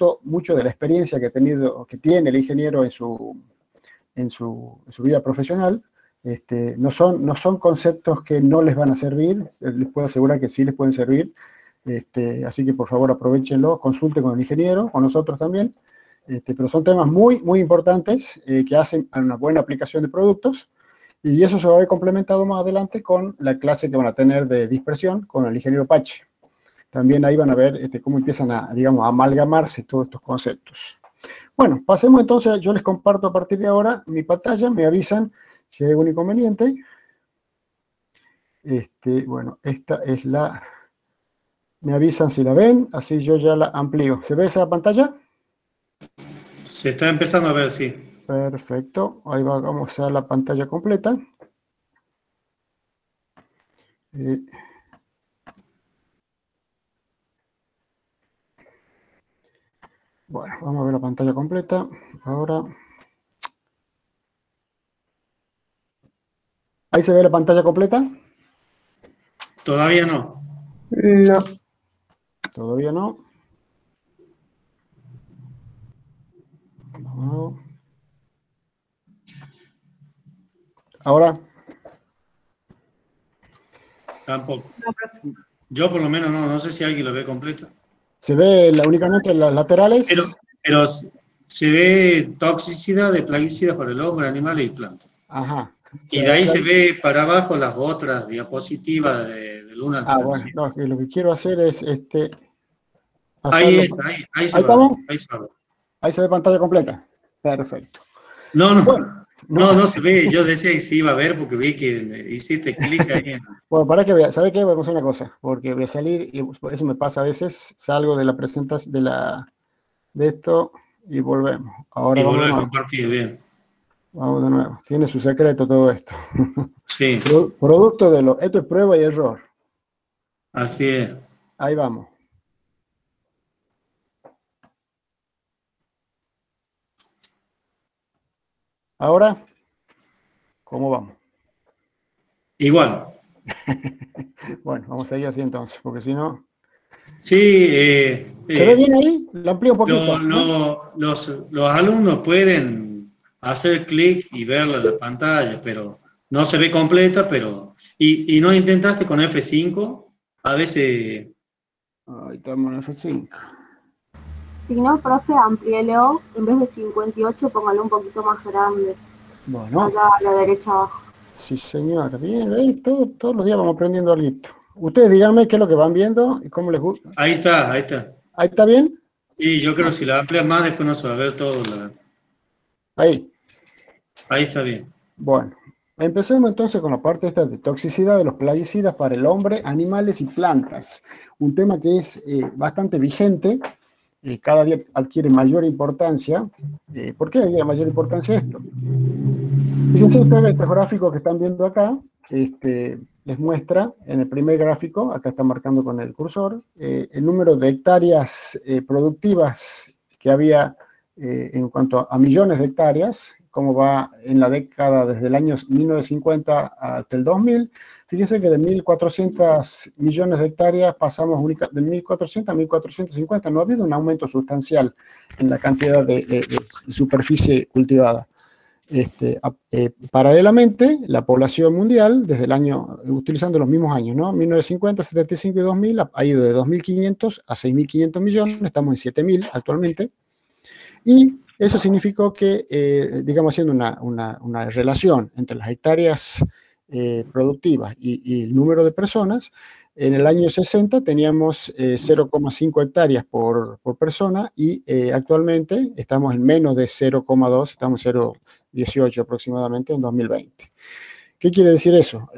producto mucho de la experiencia que tiene el ingeniero en su vida profesional. No son conceptos que no les van a servir, les puedo asegurar que sí les pueden servir. Así que por favor aprovechenlo, consulten con el ingeniero, con nosotros también. Pero son temas muy, muy importantes que hacen una buena aplicación de productos, y eso se va a ver complementado más adelante con la clase que van a tener de dispersión con el ingeniero Pache. También ahí van a ver cómo empiezan digamos, a amalgamarse todos estos conceptos. Bueno, pasemos entonces, yo les comparto a partir de ahora mi pantalla, me avisan si hay algún inconveniente. Bueno, esta es me avisan si la ven, así yo ya la amplío. ¿Se ve esa pantalla? Se está empezando a ver, sí. Perfecto, ahí vamos a la pantalla completa. Bueno, vamos a ver la pantalla completa. Ahora. ¿Ahí se ve la pantalla completa? Todavía no. No. Todavía no. No. Ahora. Tampoco. Yo por lo menos no sé si alguien lo ve completo. Se ve únicamente las laterales. Pero se ve toxicidad de plaguicidas para el hombre, animales y plantas. Ajá. Y de ahí se ve para abajo las otras diapositivas del 1 al 3. Bueno, no, lo que quiero hacer es ahí se va. Ahí se ve pantalla completa. Perfecto. No se ve. Yo decía que se iba a ver porque vi que hiciste clic ahí. Bueno, para que ¿sabe qué? Vamos a hacer una cosa, porque voy a salir, y eso me pasa a veces, salgo de la presentación de esto y volvemos. Ahora vamos a compartir, bien. Vamos de nuevo. Tiene su secreto todo esto. Sí. Producto esto es prueba y error. Así es. Ahí vamos. Ahora, ¿cómo vamos? Igual. Bueno, vamos a seguir así entonces, porque si no... Sí. ¿Se ve bien ahí? Lo amplío un poquito. Los alumnos pueden hacer clic y verla en la pantalla, pero no se ve completa, pero... ¿Y no intentaste con F5? A veces... Ahí estamos en F5. Si no, profe, amplíelo. En vez de 58, póngalo un poquito más grande. Bueno. Acá a la derecha abajo. Sí, señora. Bien, ahí todos los días vamos aprendiendo algo. Ustedes díganme qué es lo que van viendo y cómo les gusta. Ahí está. ¿Ahí está bien? Sí, yo creo que si la amplias más, después no se va a ver todo. Ahí. Ahí está bien. Bueno, empecemos entonces con la parte esta de toxicidad de los plaguicidas para el hombre, animales y plantas. Un tema que es bastante vigente, cada día adquiere mayor importancia. ¿Por qué adquiere mayor importancia esto? Fíjense ustedes, este gráfico que están viendo acá, les muestra en el primer gráfico, acá está marcando con el cursor, el número de hectáreas productivas que había en cuanto a millones de hectáreas, cómo va en la década desde el año 1950 hasta el 2000. Fíjense que de 1.400 millones de hectáreas pasamos de 1.400 a 1.450. No ha habido un aumento sustancial en la cantidad de superficie cultivada. Paralelamente, la población mundial, desde el año, utilizando los mismos años, ¿no? 1950, 75 y 2000, ha ido de 2.500 a 6.500 millones, estamos en 7.000 actualmente, y eso significó que, digamos, haciendo una relación entre las hectáreas productivas y el número de personas, en el año 60 teníamos 0,5 hectáreas por persona y actualmente estamos en menos de 0,2, estamos en 0,18 aproximadamente en 2020. ¿Qué quiere decir eso?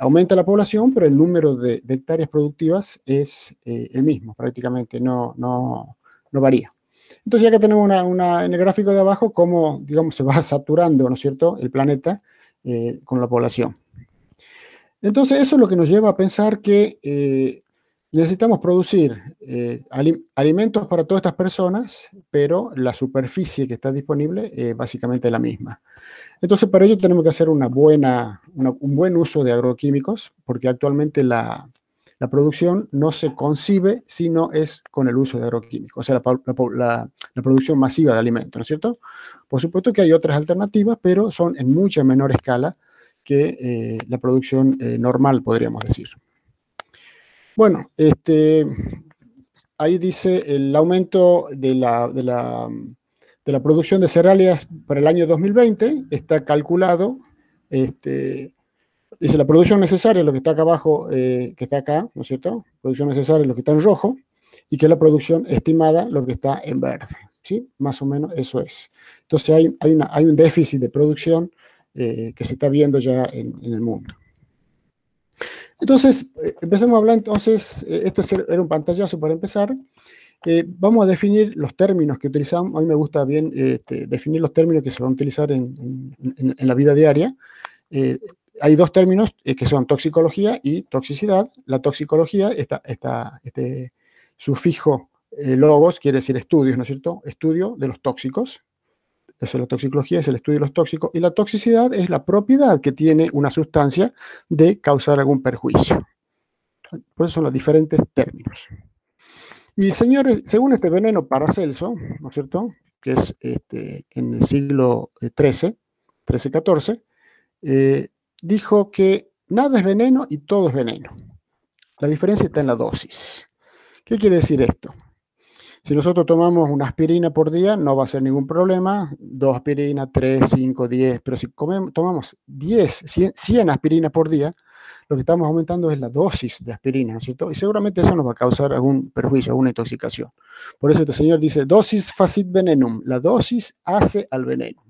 Aumenta la población, pero el número de hectáreas productivas es el mismo, prácticamente no varía. Entonces ya que tenemos en el gráfico de abajo cómo, digamos, se va saturando, ¿no es cierto?, el planeta con la población. Entonces eso es lo que nos lleva a pensar que necesitamos producir alimentos para todas estas personas, pero la superficie que está disponible es básicamente la misma. Entonces para ello tenemos que hacer un buen uso de agroquímicos, porque actualmente la la producción no se concibe si no es con el uso de agroquímicos, o sea, la producción masiva de alimentos, ¿no es cierto? Por supuesto que hay otras alternativas, pero son en mucha menor escala que la producción normal, podríamos decir. Bueno, ahí dice el aumento de la producción de cereales para el año 2020 está calculado, dice la producción necesaria, lo que está acá abajo, que está acá, ¿no es cierto? Producción necesaria, lo que está en rojo, y que es la producción estimada, lo que está en verde, ¿sí? Más o menos eso es. Entonces hay un déficit de producción que se está viendo ya en el mundo. Entonces, empezamos a hablar entonces, esto era un pantallazo para empezar. Vamos a definir los términos que utilizamos. A mí me gusta bien definir los términos que se van a utilizar en la vida diaria. Hay dos términos que son toxicología y toxicidad. La toxicología, este sufijo logos, quiere decir estudios, ¿no es cierto? Estudio de los tóxicos. Eso, la toxicología es el estudio de los tóxicos. Y la toxicidad es la propiedad que tiene una sustancia de causar algún perjuicio. Por eso son los diferentes términos. Y señores, según este veneno Paracelso, ¿no es cierto?, que es en el siglo XIII-XIV, dijo que nada es veneno y todo es veneno. La diferencia está en la dosis. ¿Qué quiere decir esto? Si nosotros tomamos una aspirina por día, no va a ser ningún problema. 2 aspirinas, 3, 5, 10. Pero si tomamos 100 aspirinas por día, lo que estamos aumentando es la dosis de aspirina, ¿no es cierto? Y seguramente eso nos va a causar algún perjuicio, alguna intoxicación. Por eso este señor dice, dosis facit venenum. La dosis hace al veneno.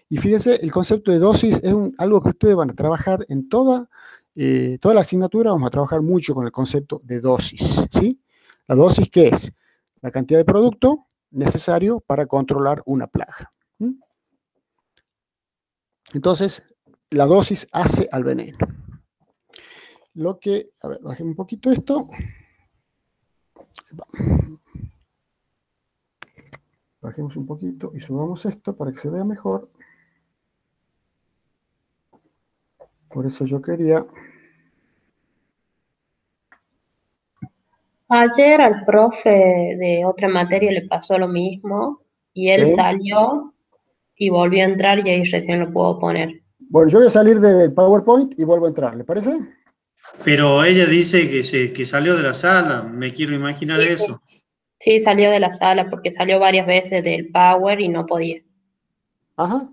Y fíjense, el concepto de dosis es algo que ustedes van a trabajar en toda la asignatura. Vamos a trabajar mucho con el concepto de dosis, ¿sí? ¿La dosis qué es? La cantidad de producto necesario para controlar una plaga. Entonces, la dosis hace al veneno. A ver, bajemos un poquito esto. Bajemos un poquito y subamos esto para que se vea mejor. Por eso yo quería... Ayer al profe de otra materia le pasó lo mismo y él salió y volvió a entrar y ahí recién lo puedo poner. Bueno, yo voy a salir del PowerPoint y vuelvo a entrar, ¿le parece? Pero ella dice que salió de la sala, me quiero imaginar eso. Sí, salió de la sala porque salió varias veces del Power y no podía. Ajá.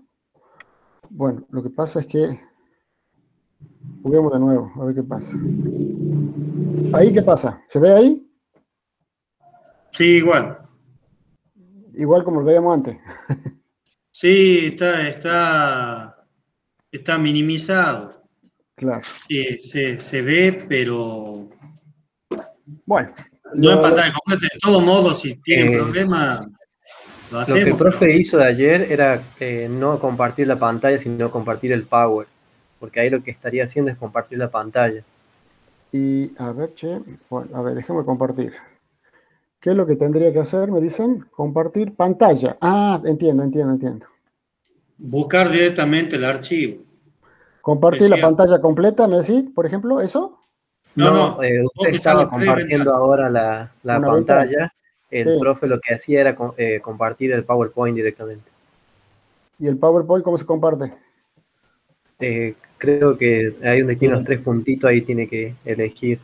Bueno, lo que pasa es que... Juguemos de nuevo, a ver qué pasa. ¿Ahí qué pasa? ¿Se ve ahí? Sí, igual. Igual como lo veíamos antes. Sí, está minimizado. Claro. Se ve, pero... Bueno. No en pantalla completa. De todos modos, si tienen problemas, lo hacemos. Lo que el profe hizo de ayer era no compartir la pantalla, sino compartir el Power. Porque ahí lo que estaría haciendo es compartir la pantalla. Y, a ver, bueno, a ver, déjame compartir. ¿Qué es lo que tendría que hacer? Me dicen, compartir pantalla. Ah, entiendo. Buscar directamente el archivo. Compartir la pantalla completa, ¿me decís? Por ejemplo, ¿eso? No, usted estaba compartiendo ahora la pantalla. Ventana. El profe lo que hacía era compartir el PowerPoint directamente. ¿Y el PowerPoint cómo se comparte? Creo que ahí donde tiene los 3 puntitos, ahí tiene que elegir.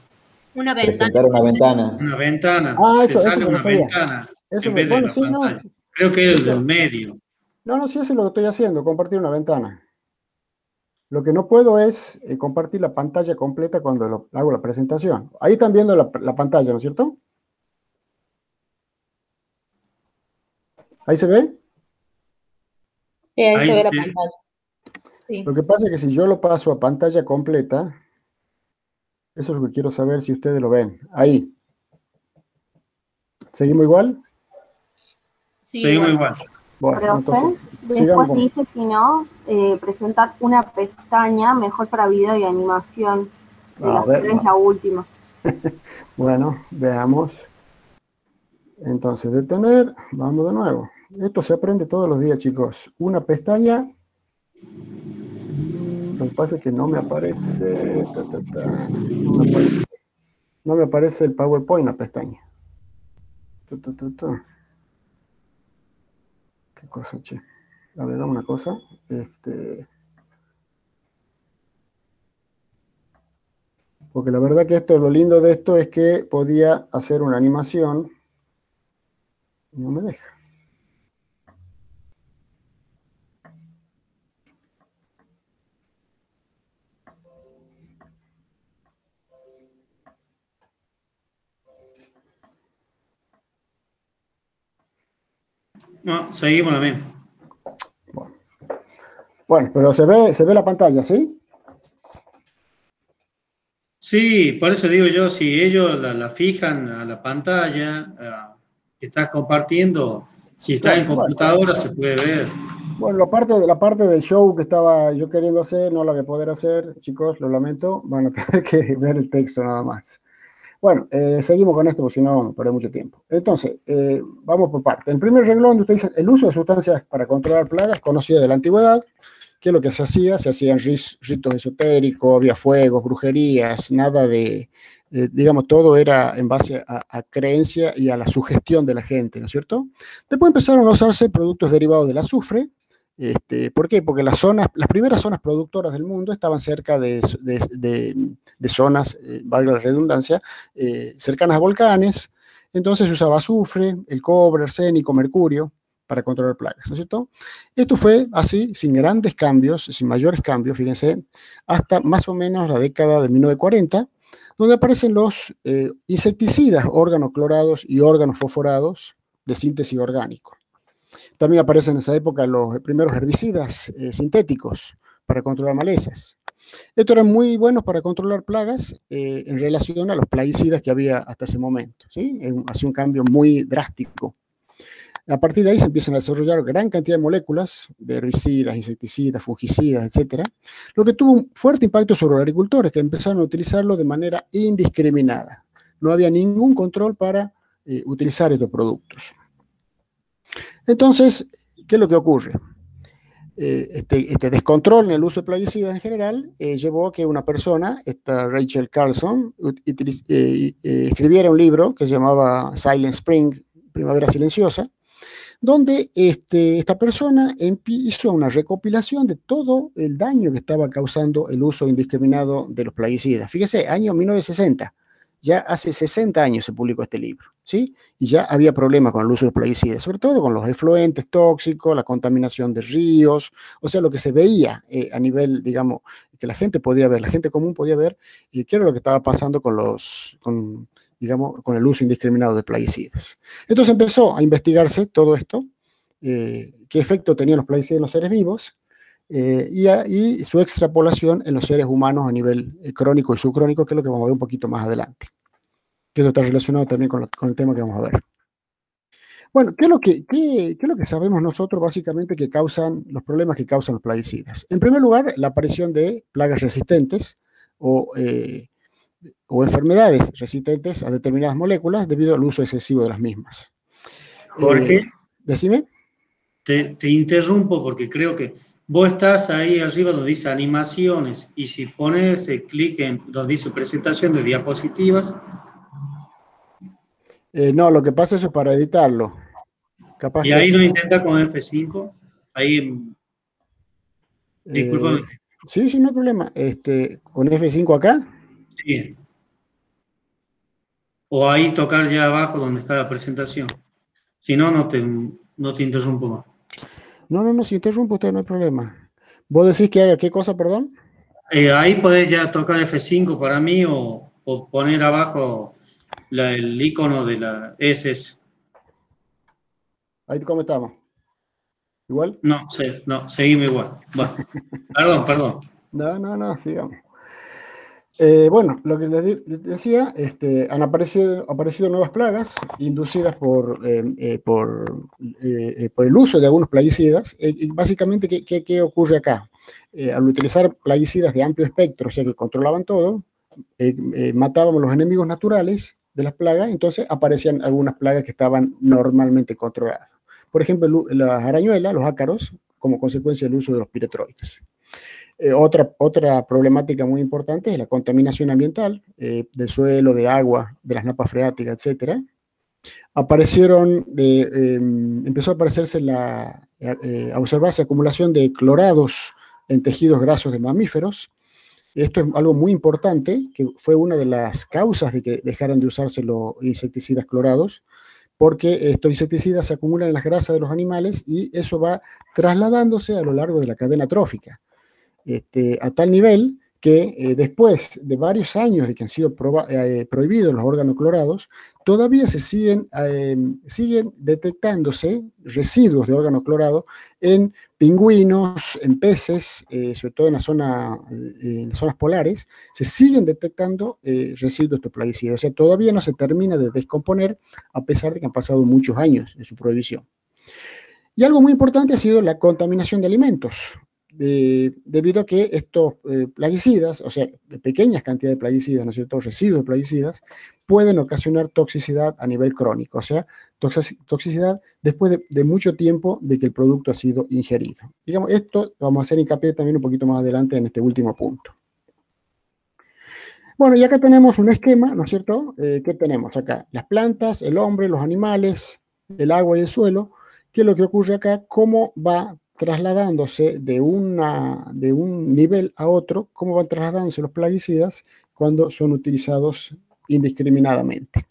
Una ventana. Presentar una ventana. Una ventana. Ah, eso sale me una refería. ventana. Eso en vez de la pantalla. Creo que es el del medio. No, sí, eso es lo que estoy haciendo, compartir una ventana. Lo que no puedo es compartir la pantalla completa cuando hago la presentación. Ahí están viendo la pantalla, ¿no es cierto? ¿Ahí se ve? Sí, ahí se ve la pantalla. Sí. Lo que pasa es que si yo lo paso a pantalla completa, eso es lo que quiero saber si ustedes lo ven. Ahí. ¿Seguimos igual? Sí, Seguimos igual. Bueno, entonces, después dice, si no, presentar una pestaña mejor para video y animación. Es la última. Bueno, veamos. Entonces, detener, vamos de nuevo. Esto se aprende todos los días, chicos. Una pestaña. Lo que pasa es que no me aparece. No me aparece. No me aparece el PowerPoint en la pestaña. ¿Qué cosa, che? A ver, dame una cosa. Porque la verdad que lo lindo de esto es que podía hacer una animación. Y no me deja. No, seguimos la misma. Bueno, pero se ve la pantalla, ¿sí? Sí, por eso digo yo, si ellos la fijan a la pantalla que estás compartiendo, si está en computadora se puede ver. Bueno, la parte del show que estaba yo queriendo hacer, no la voy a poder hacer, chicos, lo lamento, van a tener que ver el texto nada más. Bueno, seguimos con esto, porque si no, perder mucho tiempo. Entonces, vamos por parte. En primer renglón, usted dice, el uso de sustancias para controlar plagas, conocido de la antigüedad. ¿Qué es lo que se hacía? Se hacían ritos esotéricos, había fuegos, brujerías, nada de, digamos, todo era en base a creencia y a la sugestión de la gente, ¿no es cierto? Después empezaron a usarse productos derivados del azufre. ¿Por qué? Porque las primeras zonas productoras del mundo estaban cerca de zonas, valga la redundancia, cercanas a volcanes. Entonces se usaba azufre, el cobre, arsénico, mercurio para controlar plagas, ¿no es cierto? Esto fue así, sin grandes cambios, sin mayores cambios, fíjense, hasta más o menos la década de 1940, donde aparecen los insecticidas organoclorados y órganos fosforados de síntesis orgánico. También aparecen en esa época los primeros herbicidas sintéticos para controlar malezas. Estos eran muy buenos para controlar plagas en relación a los plaguicidas que había hasta ese momento, ¿sí? Hacía un cambio muy drástico. A partir de ahí se empiezan a desarrollar gran cantidad de moléculas de herbicidas, insecticidas, fungicidas, etc., lo que tuvo un fuerte impacto sobre los agricultores que empezaron a utilizarlo de manera indiscriminada. No había ningún control para utilizar estos productos. Entonces, ¿qué es lo que ocurre? Este descontrol en el uso de plaguicidas en general llevó a que una persona, esta Rachel Carlson, escribiera un libro que se llamaba Silent Spring, Primavera Silenciosa, donde esta persona hizo una recopilación de todo el daño que estaba causando el uso indiscriminado de los plaguicidas. Fíjese, año 1960, ya hace 60 años se publicó este libro, ¿sí? Y ya había problemas con el uso de los plaguicidas, sobre todo con los efluentes tóxicos, la contaminación de ríos, o sea, lo que se veía a nivel, digamos, que la gente podía ver, la gente común podía ver, qué era lo que estaba pasando con el uso indiscriminado de plaguicidas. Entonces empezó a investigarse todo esto, qué efecto tenían los plaguicidas en los seres vivos, y su extrapolación en los seres humanos a nivel crónico y subcrónico, que es lo que vamos a ver un poquito más adelante. Que esto está relacionado también con el tema que vamos a ver. Bueno, ¿qué es lo que sabemos nosotros básicamente que causan los problemas que causan los plaguicidas? En primer lugar, la aparición de plagas resistentes o enfermedades resistentes a determinadas moléculas debido al uso excesivo de las mismas. Jorge, decime. Te interrumpo porque creo que vos estás ahí arriba donde dice animaciones y si pones clic en donde dice presentación de diapositivas. No, lo que pasa es para editarlo. Capaz y ahí lo intenta con F5. Ahí. Disculpame. Sí, no hay problema. ¿Con F5 acá? Sí. O ahí tocar ya abajo donde está la presentación. Si no, no te interrumpo más. No, si interrumpo usted no hay problema. ¿Vos decís que haga qué cosa, perdón? Ahí podés ya tocar F5 para mí o poner abajo el icono de la SS. Ahí cómo estamos. ¿Igual? No, seguimos igual. Bueno, perdón. No, sigamos. Bueno, lo que les decía, han aparecido nuevas plagas inducidas por el uso de algunos plaguicidas. Y básicamente, ¿qué ocurre acá? Al utilizar plaguicidas de amplio espectro, o sea que controlaban todo, matábamos los enemigos naturales de las plagas, entonces aparecían algunas plagas que estaban normalmente controladas. Por ejemplo, las arañuelas, los ácaros, como consecuencia del uso de los piretroides. Otra problemática muy importante es la contaminación ambiental del suelo, de agua, de las napas freáticas, etcétera. Empezó a aparecerse a observarse acumulación de clorados en tejidos grasos de mamíferos. Esto es algo muy importante, que fue una de las causas de que dejaran de usarse los insecticidas clorados, porque estos insecticidas se acumulan en las grasas de los animales y eso va trasladándose a lo largo de la cadena trófica. A tal nivel que después de varios años de que han sido prohibidos los órganos clorados, todavía siguen detectándose residuos de órgano clorado en pingüinos, en peces, sobre todo en las zonas polares, se siguen detectando residuos de estos plaguicidas. O sea, todavía no se termina de descomponer a pesar de que han pasado muchos años de su prohibición. Y algo muy importante ha sido la contaminación de alimentos. Debido a que estos plaguicidas, o sea, pequeñas cantidades de plaguicidas, ¿no es cierto?, residuos de plaguicidas, pueden ocasionar toxicidad a nivel crónico, o sea, toxicidad después de mucho tiempo de que el producto ha sido ingerido. Digamos, esto vamos a hacer hincapié también un poquito más adelante en este último punto. Bueno, y acá tenemos un esquema, ¿no es cierto?, ¿qué tenemos acá? Las plantas, el hombre, los animales, el agua y el suelo. ¿Qué es lo que ocurre acá? ¿Cómo va trasladándose de un nivel a otro, cómo van trasladándose los plaguicidas cuando son utilizados indiscriminadamente?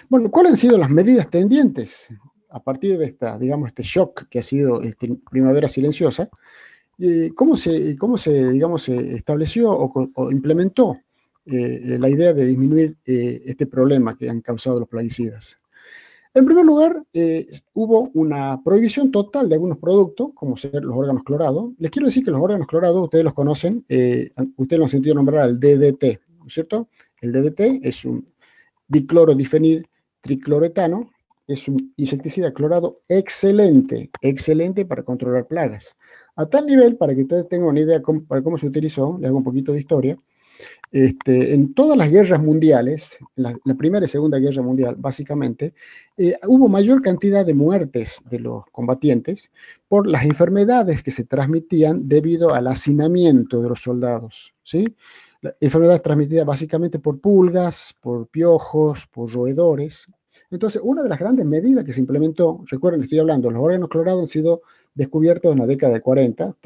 Bueno, ¿cuáles han sido las medidas tendientes a partir de este shock que ha sido primavera silenciosa? ¿Cómo se estableció o implementó la idea de disminuir este problema que han causado los plaguicidas? En primer lugar, hubo una prohibición total de algunos productos, como ser los órganos clorados. Les quiero decir que los órganos clorados, ustedes los conocen, ustedes lo han sentido nombrar al DDT, ¿no es cierto? El DDT es un diclorodifenil tricloretano, es un insecticida clorado excelente para controlar plagas. A tal nivel, para que ustedes tengan una idea para cómo se utilizó, les hago un poquito de historia. En todas las guerras mundiales, la Primera y Segunda Guerra Mundial, básicamente, hubo mayor cantidad de muertes de los combatientes por las enfermedades que se transmitían debido al hacinamiento de los soldados, ¿sí? Enfermedades transmitidas básicamente por pulgas, por piojos, por roedores. Entonces, una de las grandes medidas que se implementó, recuerden, estoy hablando, los órganos clorados han sido descubiertos en la década del 40,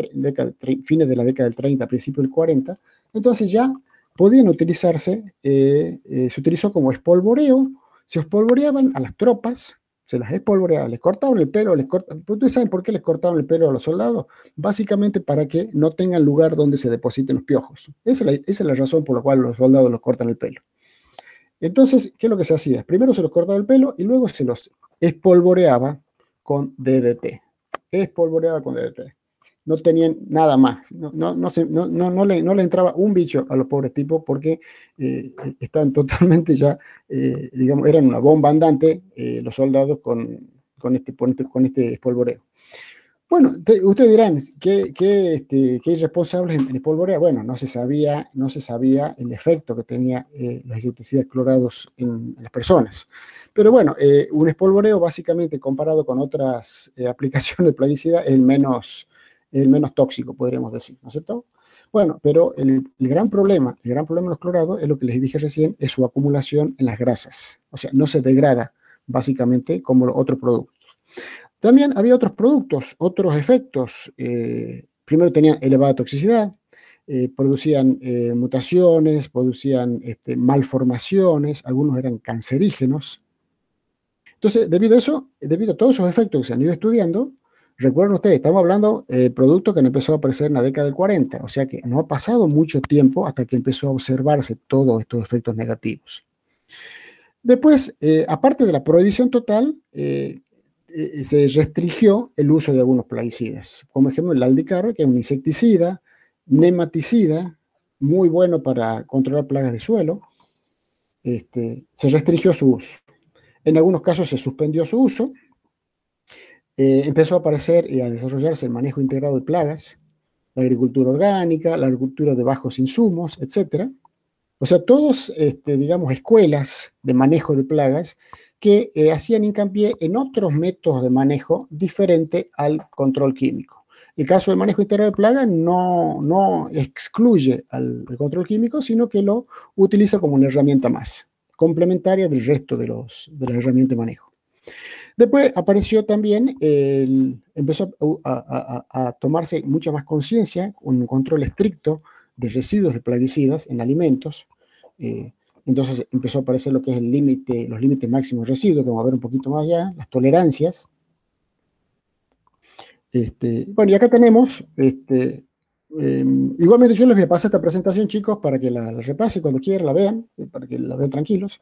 fines de la década del 30, principios del 40, entonces ya podían utilizarse, se utilizó como espolvoreo, se espolvoreaban a las tropas, se las espolvoreaban, les cortaban el pelo, ¿ustedes saben por qué les cortaban el pelo a los soldados? Básicamente para que no tengan lugar donde se depositen los piojos. Esa es la razón por la cual los soldados los cortan el pelo. Entonces, ¿qué es lo que se hacía? Primero se los cortaba el pelo y luego se los espolvoreaba con DDT. Espolvoreaba con DDT. No tenían nada más. No le entraba un bicho a los pobres tipos porque estaban totalmente ya, eran una bomba andante los soldados con este espolvoreo. Bueno, ustedes dirán, ¿qué irresponsables en espolvorear? Bueno, no se sabía el efecto que tenía los insecticidas clorados en las personas. Pero bueno, un espolvoreo básicamente comparado con otras aplicaciones de plaguicida es el menos tóxico, podríamos decir, ¿no es cierto? Bueno, pero el gran problema de los clorados es lo que les dije recién, es su acumulación en las grasas. O sea, no se degrada básicamente como los otros productos. También había otros productos, otros efectos. Primero tenían elevada toxicidad, producían mutaciones, producían malformaciones, algunos eran cancerígenos. Entonces, debido a todos esos efectos que se han ido estudiando, recuerden ustedes, estamos hablando de productos que han empezado a aparecer en la década del 40, o sea que no ha pasado mucho tiempo hasta que empezó a observarse todos estos efectos negativos. Después, aparte de la prohibición total, se restringió el uso de algunos plaguicidas, como ejemplo el aldicarro, que es un insecticida, nematicida, muy bueno para controlar plagas de suelo. Se restringió su uso. En algunos casos se suspendió su uso. Empezó a aparecer y a desarrollarse el manejo integrado de plagas, la agricultura orgánica, la agricultura de bajos insumos, etc. O sea, todos, escuelas de manejo de plagas que hacían hincapié en otros métodos de manejo diferente al control químico. El caso del manejo integral de plagas no excluye al control químico, sino que lo utiliza como una herramienta más, complementaria del resto de las herramientas de manejo. Después apareció también, empezó a tomarse mucha más conciencia, un control estricto de residuos de plaguicidas en alimentos. Entonces empezó a aparecer lo que es los límites máximos de residuos, que vamos a ver un poquito más allá, las tolerancias. Bueno, y acá tenemos, igualmente yo les voy a pasar esta presentación, chicos, para que la repase cuando quieran, la vean, para que la vean tranquilos.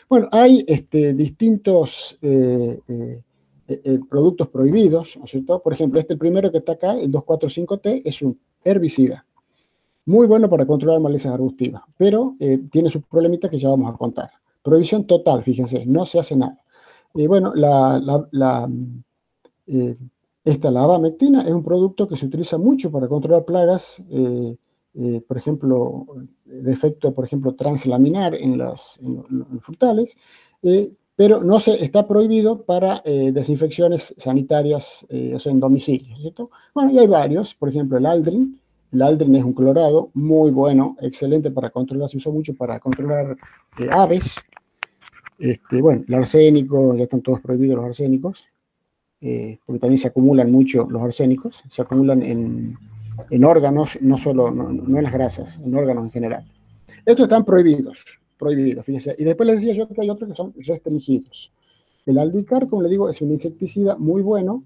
Bueno, hay distintos productos prohibidos, ¿no es cierto? Por ejemplo, el primero que está acá, el 2,4,5-T, es un herbicida. Muy bueno para controlar malezas arbustivas, pero tiene sus problemitas que ya vamos a contar. Prohibición total, fíjense, no se hace nada. Bueno, esta abamectina es un producto que se utiliza mucho para controlar plagas, por ejemplo, de efecto, por ejemplo, translaminar en los frutales, pero no está prohibido para desinfecciones sanitarias, o sea, en domicilio, ¿cierto? Bueno, y hay varios, por ejemplo, el Aldrin. El Aldrin es un clorado muy bueno, excelente para controlar, se usa mucho para controlar aves. Bueno, el arsénico, ya están todos prohibidos los arsénicos. Porque también se acumulan mucho los arsénicos, se acumulan en órganos, no en las grasas, en órganos en general. Estos están prohibidos, fíjense. Y después les decía yo que hay otros que son restringidos. El Aldicar, como les digo, es un insecticida muy bueno,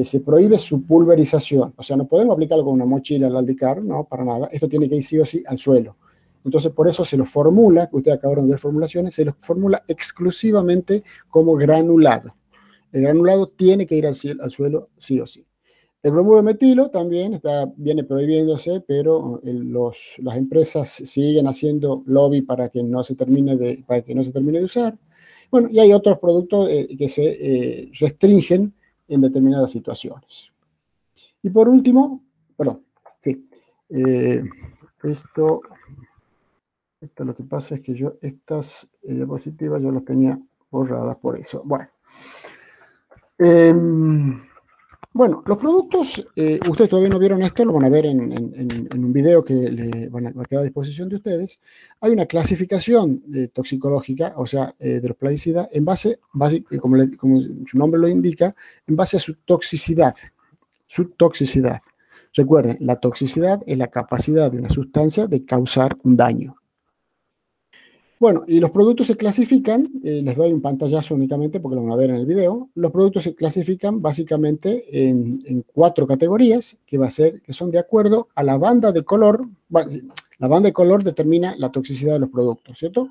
se prohíbe su pulverización, o sea, no podemos aplicarlo con una mochila al Aldicar, no, para nada, esto tiene que ir sí o sí al suelo. Entonces, por eso se lo formula, que ustedes acabaron de ver formulaciones, se lo formula exclusivamente como granulado. El granulado tiene que ir al suelo sí o sí. El bromuro de metilo también viene prohibiéndose, pero las empresas siguen haciendo lobby para que no se termine de usar. Bueno, y hay otros productos que se restringen en determinadas situaciones. Y por último, perdón, sí, esto lo que pasa es que yo estas diapositivas yo las tenía borradas por eso. Bueno. Bueno, los productos, ustedes todavía no vieron esto, lo van a ver en un video que va a quedar a disposición de ustedes. Hay una clasificación toxicológica, o sea, de los plaguicidas, en base como su nombre lo indica, en base a su toxicidad. Su toxicidad. Recuerden, la toxicidad es la capacidad de una sustancia de causar un daño. Bueno, y los productos se clasifican, les doy un pantallazo únicamente porque lo van a ver en el video. Los productos se clasifican básicamente en 4 categorías que son de acuerdo a la banda de color. La banda de color determina la toxicidad de los productos, ¿cierto?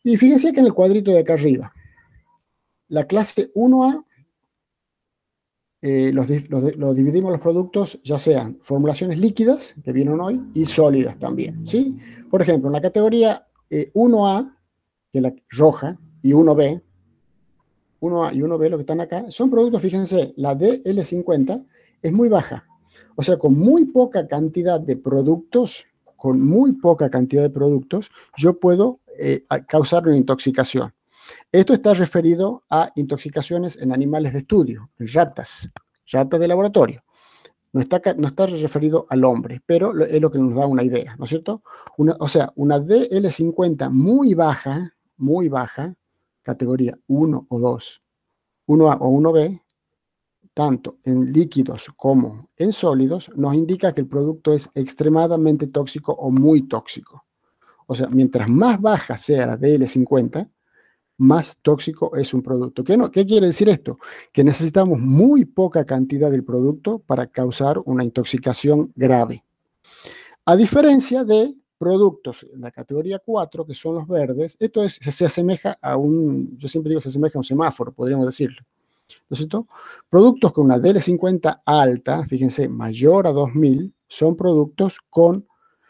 Y fíjense que en el cuadrito de acá arriba, la clase 1A, los dividimos los productos, ya sean formulaciones líquidas, que vieron hoy, y sólidas también, ¿sí? Por ejemplo, en la categoría 1A, que es la roja, y 1B, 1A y 1B, lo que están acá, son productos, fíjense, la DL50 es muy baja. O sea, con muy poca cantidad de productos, yo puedo causar una intoxicación. Esto está referido a intoxicaciones en animales de estudio, en ratas de laboratorio. No está referido al hombre, pero es lo que nos da una idea, ¿no es cierto? O sea, una DL50 muy baja, categoría 1 o 2, 1A o 1B, tanto en líquidos como en sólidos, nos indica que el producto es extremadamente tóxico o muy tóxico. O sea, mientras más baja sea la DL50, más tóxico es un producto. ¿Qué quiere decir esto? Que necesitamos muy poca cantidad del producto para causar una intoxicación grave. A diferencia de productos en la categoría 4, que son los verdes, se asemeja yo siempre digo, se asemeja a un semáforo, podríamos decirlo. ¿No es cierto? Productos con una DL50 alta, fíjense, mayor a 2000, son productos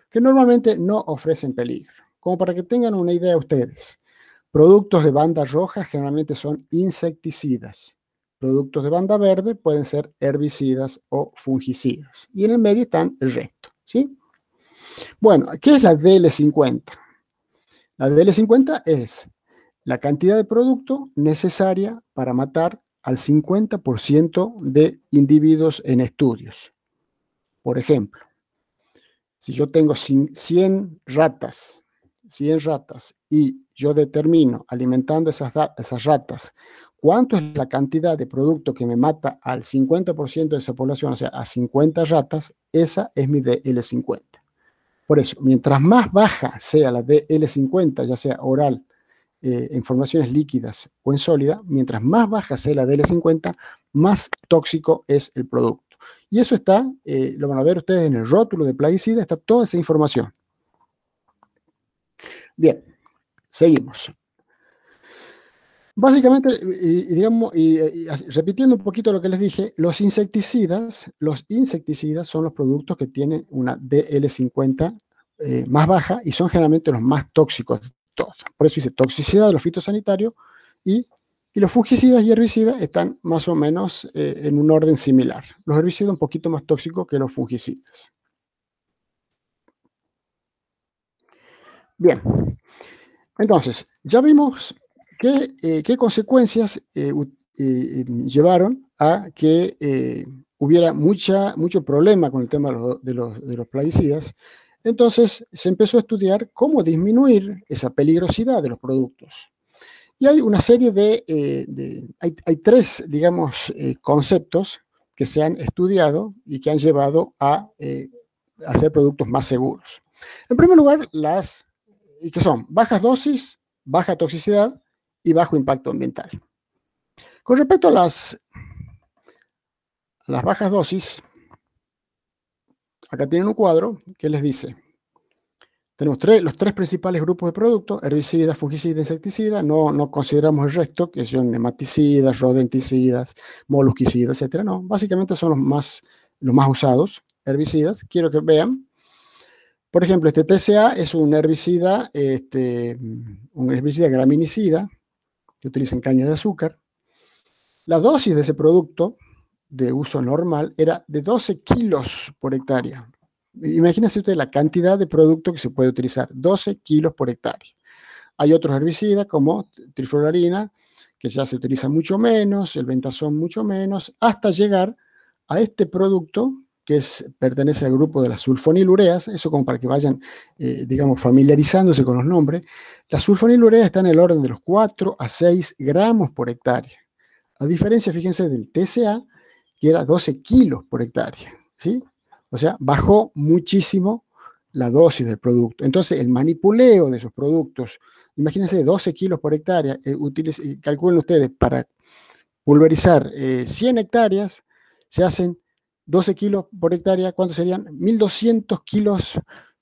que normalmente no ofrecen peligro. Como para que tengan una idea ustedes. Productos de banda roja generalmente son insecticidas. Productos de banda verde pueden ser herbicidas o fungicidas. Y en el medio están el resto, ¿sí? Bueno, ¿qué es la DL50? La DL50 es la cantidad de producto necesaria para matar al 50% de individuos en estudios. Por ejemplo, si yo tengo 100 ratas y yo determino, alimentando esas ratas, cuánto es la cantidad de producto que me mata al 50% de esa población, o sea, a 50 ratas, esa es mi DL50. Por eso, mientras más baja sea la DL50, ya sea oral, en formaciones líquidas o en sólida, mientras más baja sea la DL50, más tóxico es el producto. Y eso está, lo van a ver ustedes en el rótulo de plaguicida, está toda esa información. Bien, seguimos. Básicamente, digamos, repitiendo un poquito lo que les dije, los insecticidas son los productos que tienen una DL50 más baja y son generalmente los más tóxicos de todos. Por eso dice toxicidad de los fitosanitarios y los fungicidas y herbicidas están más o menos en un orden similar. Los herbicidas un poquito más tóxicos que los fungicidas. Bien, entonces, ya vimos qué consecuencias llevaron a que hubiera mucho problema con el tema de los plaguicidas. Entonces, se empezó a estudiar cómo disminuir esa peligrosidad de los productos. Y hay una serie hay tres, digamos, conceptos que se han estudiado y que han llevado a hacer productos más seguros. En primer lugar, y que son bajas dosis, baja toxicidad y bajo impacto ambiental. Con respecto a las bajas dosis, acá tienen un cuadro que les dice, tenemos los tres principales grupos de productos, herbicida, fungicida, insecticida, no consideramos el resto, que son nematicidas, rodenticidas, molusquicidas, etc. No, básicamente son los más usados, herbicidas. Quiero que vean, por ejemplo, este TCA es un herbicida graminicida, que utiliza en caña de azúcar. La dosis de ese producto de uso normal era de 12 kilos por hectárea. Imagínense usted la cantidad de producto que se puede utilizar, 12 kilos por hectárea. Hay otros herbicidas como trifluoralina, que ya se utiliza mucho menos, el bentazón mucho menos, hasta llegar a este producto que pertenece al grupo de las sulfonilureas, eso como para que vayan, digamos, familiarizándose con los nombres. Las sulfonilureas están en el orden de los 4 a 6 gramos por hectárea. A diferencia, fíjense, del TCA, que era 12 kilos por hectárea, ¿sí? O sea, bajó muchísimo la dosis del producto. Entonces, el manipuleo de esos productos, imagínense 12 kilos por hectárea, calculen ustedes, para pulverizar 100 hectáreas, se hacen 12 kilos por hectárea, ¿cuántos serían? 1.200 kilos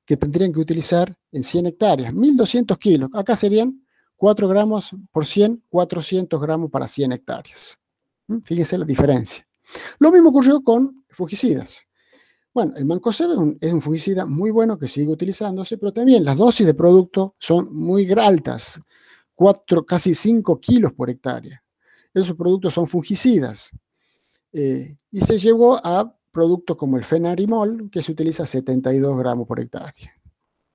que tendrían que utilizar en 100 hectáreas. 1.200 kilos. Acá serían 4 gramos por 100, 400 gramos para 100 hectáreas. Fíjense la diferencia. Lo mismo ocurrió con fungicidas. Bueno, el mancozeb es un fungicida muy bueno que sigue utilizándose, pero también las dosis de producto son muy altas, casi 5 kilos por hectárea. Esos productos son fungicidas. Y se llegó a productos como el fenarimol, que se utiliza 72 gramos por hectárea.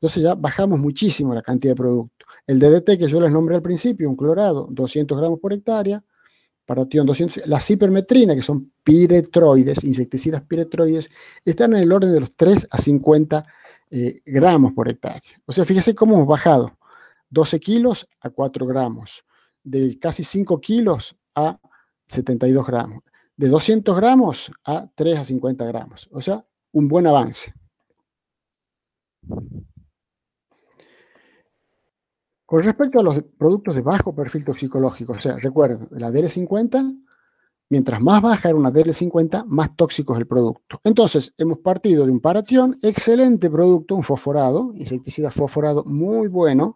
Entonces ya bajamos muchísimo la cantidad de producto. El DDT que yo les nombré al principio, un clorado, 200 gramos por hectárea, Paratión 200, la cipermetrina, que son piretroides, insecticidas piretroides, están en el orden de los 3 a 50 gramos por hectárea. O sea, fíjese cómo hemos bajado 12 kilos a 4 gramos, de casi 5 kilos a 72 gramos, de 200 gramos a 3 a 50 gramos. O sea, un buen avance. Con respecto a los productos de bajo perfil toxicológico, o sea, recuerden, la DL50, mientras más baja era una DL50, más tóxico es el producto. Entonces, hemos partido de un paratión, excelente producto, un fosforado, insecticida fosforado muy bueno,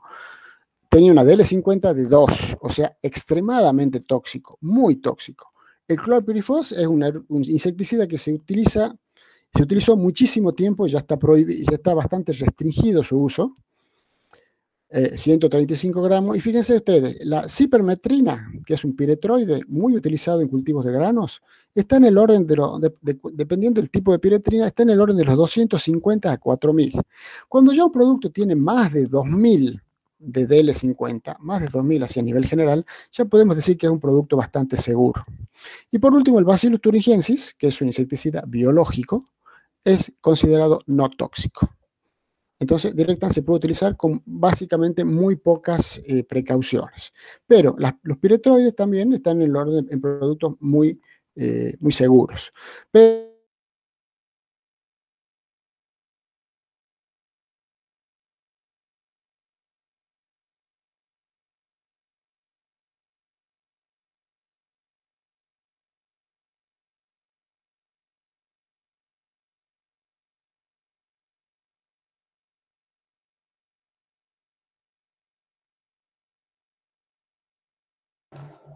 tenía una DL50 de 2, o sea, extremadamente tóxico, muy tóxico. El clorpirifos es un insecticida que se utilizó muchísimo tiempo, ya está prohibido, ya está bastante restringido su uso. 135 gramos, y fíjense ustedes, la cipermetrina, que es un piretroide muy utilizado en cultivos de granos, está en el orden dependiendo del tipo de piretrina, está en el orden de los 250 a 4000. Cuando ya un producto tiene más de 2000 de DL50, más de 2000 hacia nivel general, ya podemos decir que es un producto bastante seguro. Y por último, el Bacillus thuringiensis, que es un insecticida biológico, es considerado no tóxico. Entonces, Directan se puede utilizar con básicamente muy pocas precauciones. Pero los piretroides también están en el orden en productos muy seguros. Pero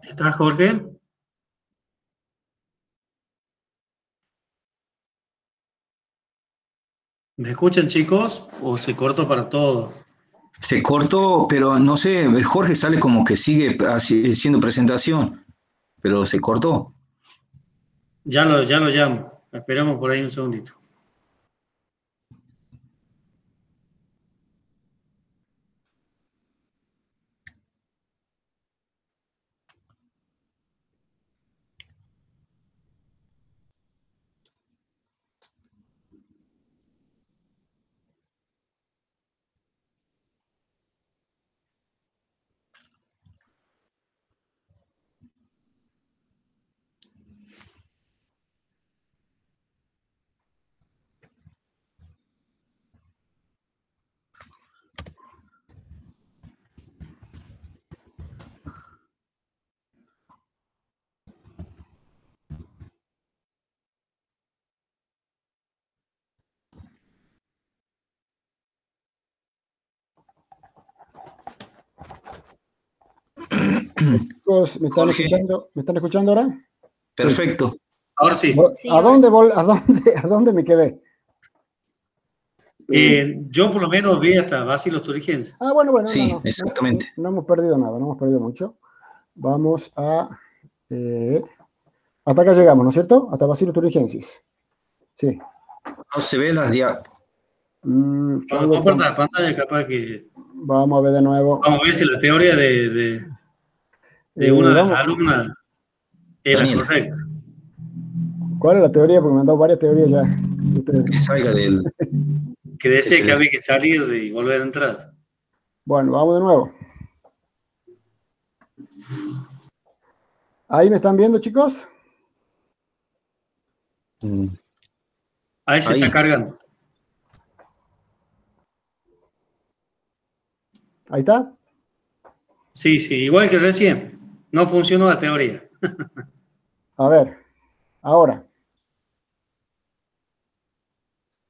¿Está Jorge? ¿Me escuchan, chicos? ¿O se cortó para todos? Se cortó, pero no sé, Jorge sale como que sigue haciendo presentación, pero se cortó. Ya lo llamo. Esperamos por ahí un segundito. chicos, Jorge. ¿Me están escuchando ahora? Perfecto. Sí. Ahora sí. Sí, ¿A dónde me quedé? Yo por lo menos vi hasta Bacillus thuringiensis. Bueno, Sí, no exactamente. no hemos perdido nada, no hemos perdido mucho. Vamos a... hasta acá llegamos, ¿no es cierto? Hasta Bacillus thuringiensis. Sí. No se ve las Cuando comparta la pantalla, capaz que... Vamos a ver de nuevo. Vamos a ver si la teoría de una de las alumnas es la Daniela. correcta. ¿Cuál es la teoría? Porque me han dado varias teorías ya. Ustedes. Que salga del... Que decía Ese- que había que salir y volver a entrar. Bueno, vamos de nuevo. ¿Ahí me están viendo, chicos? Mm, Ahí se Ahí. está cargando. ¿Ahí está? Sí, igual que recién. No funcionó la teoría. A ver, ahora.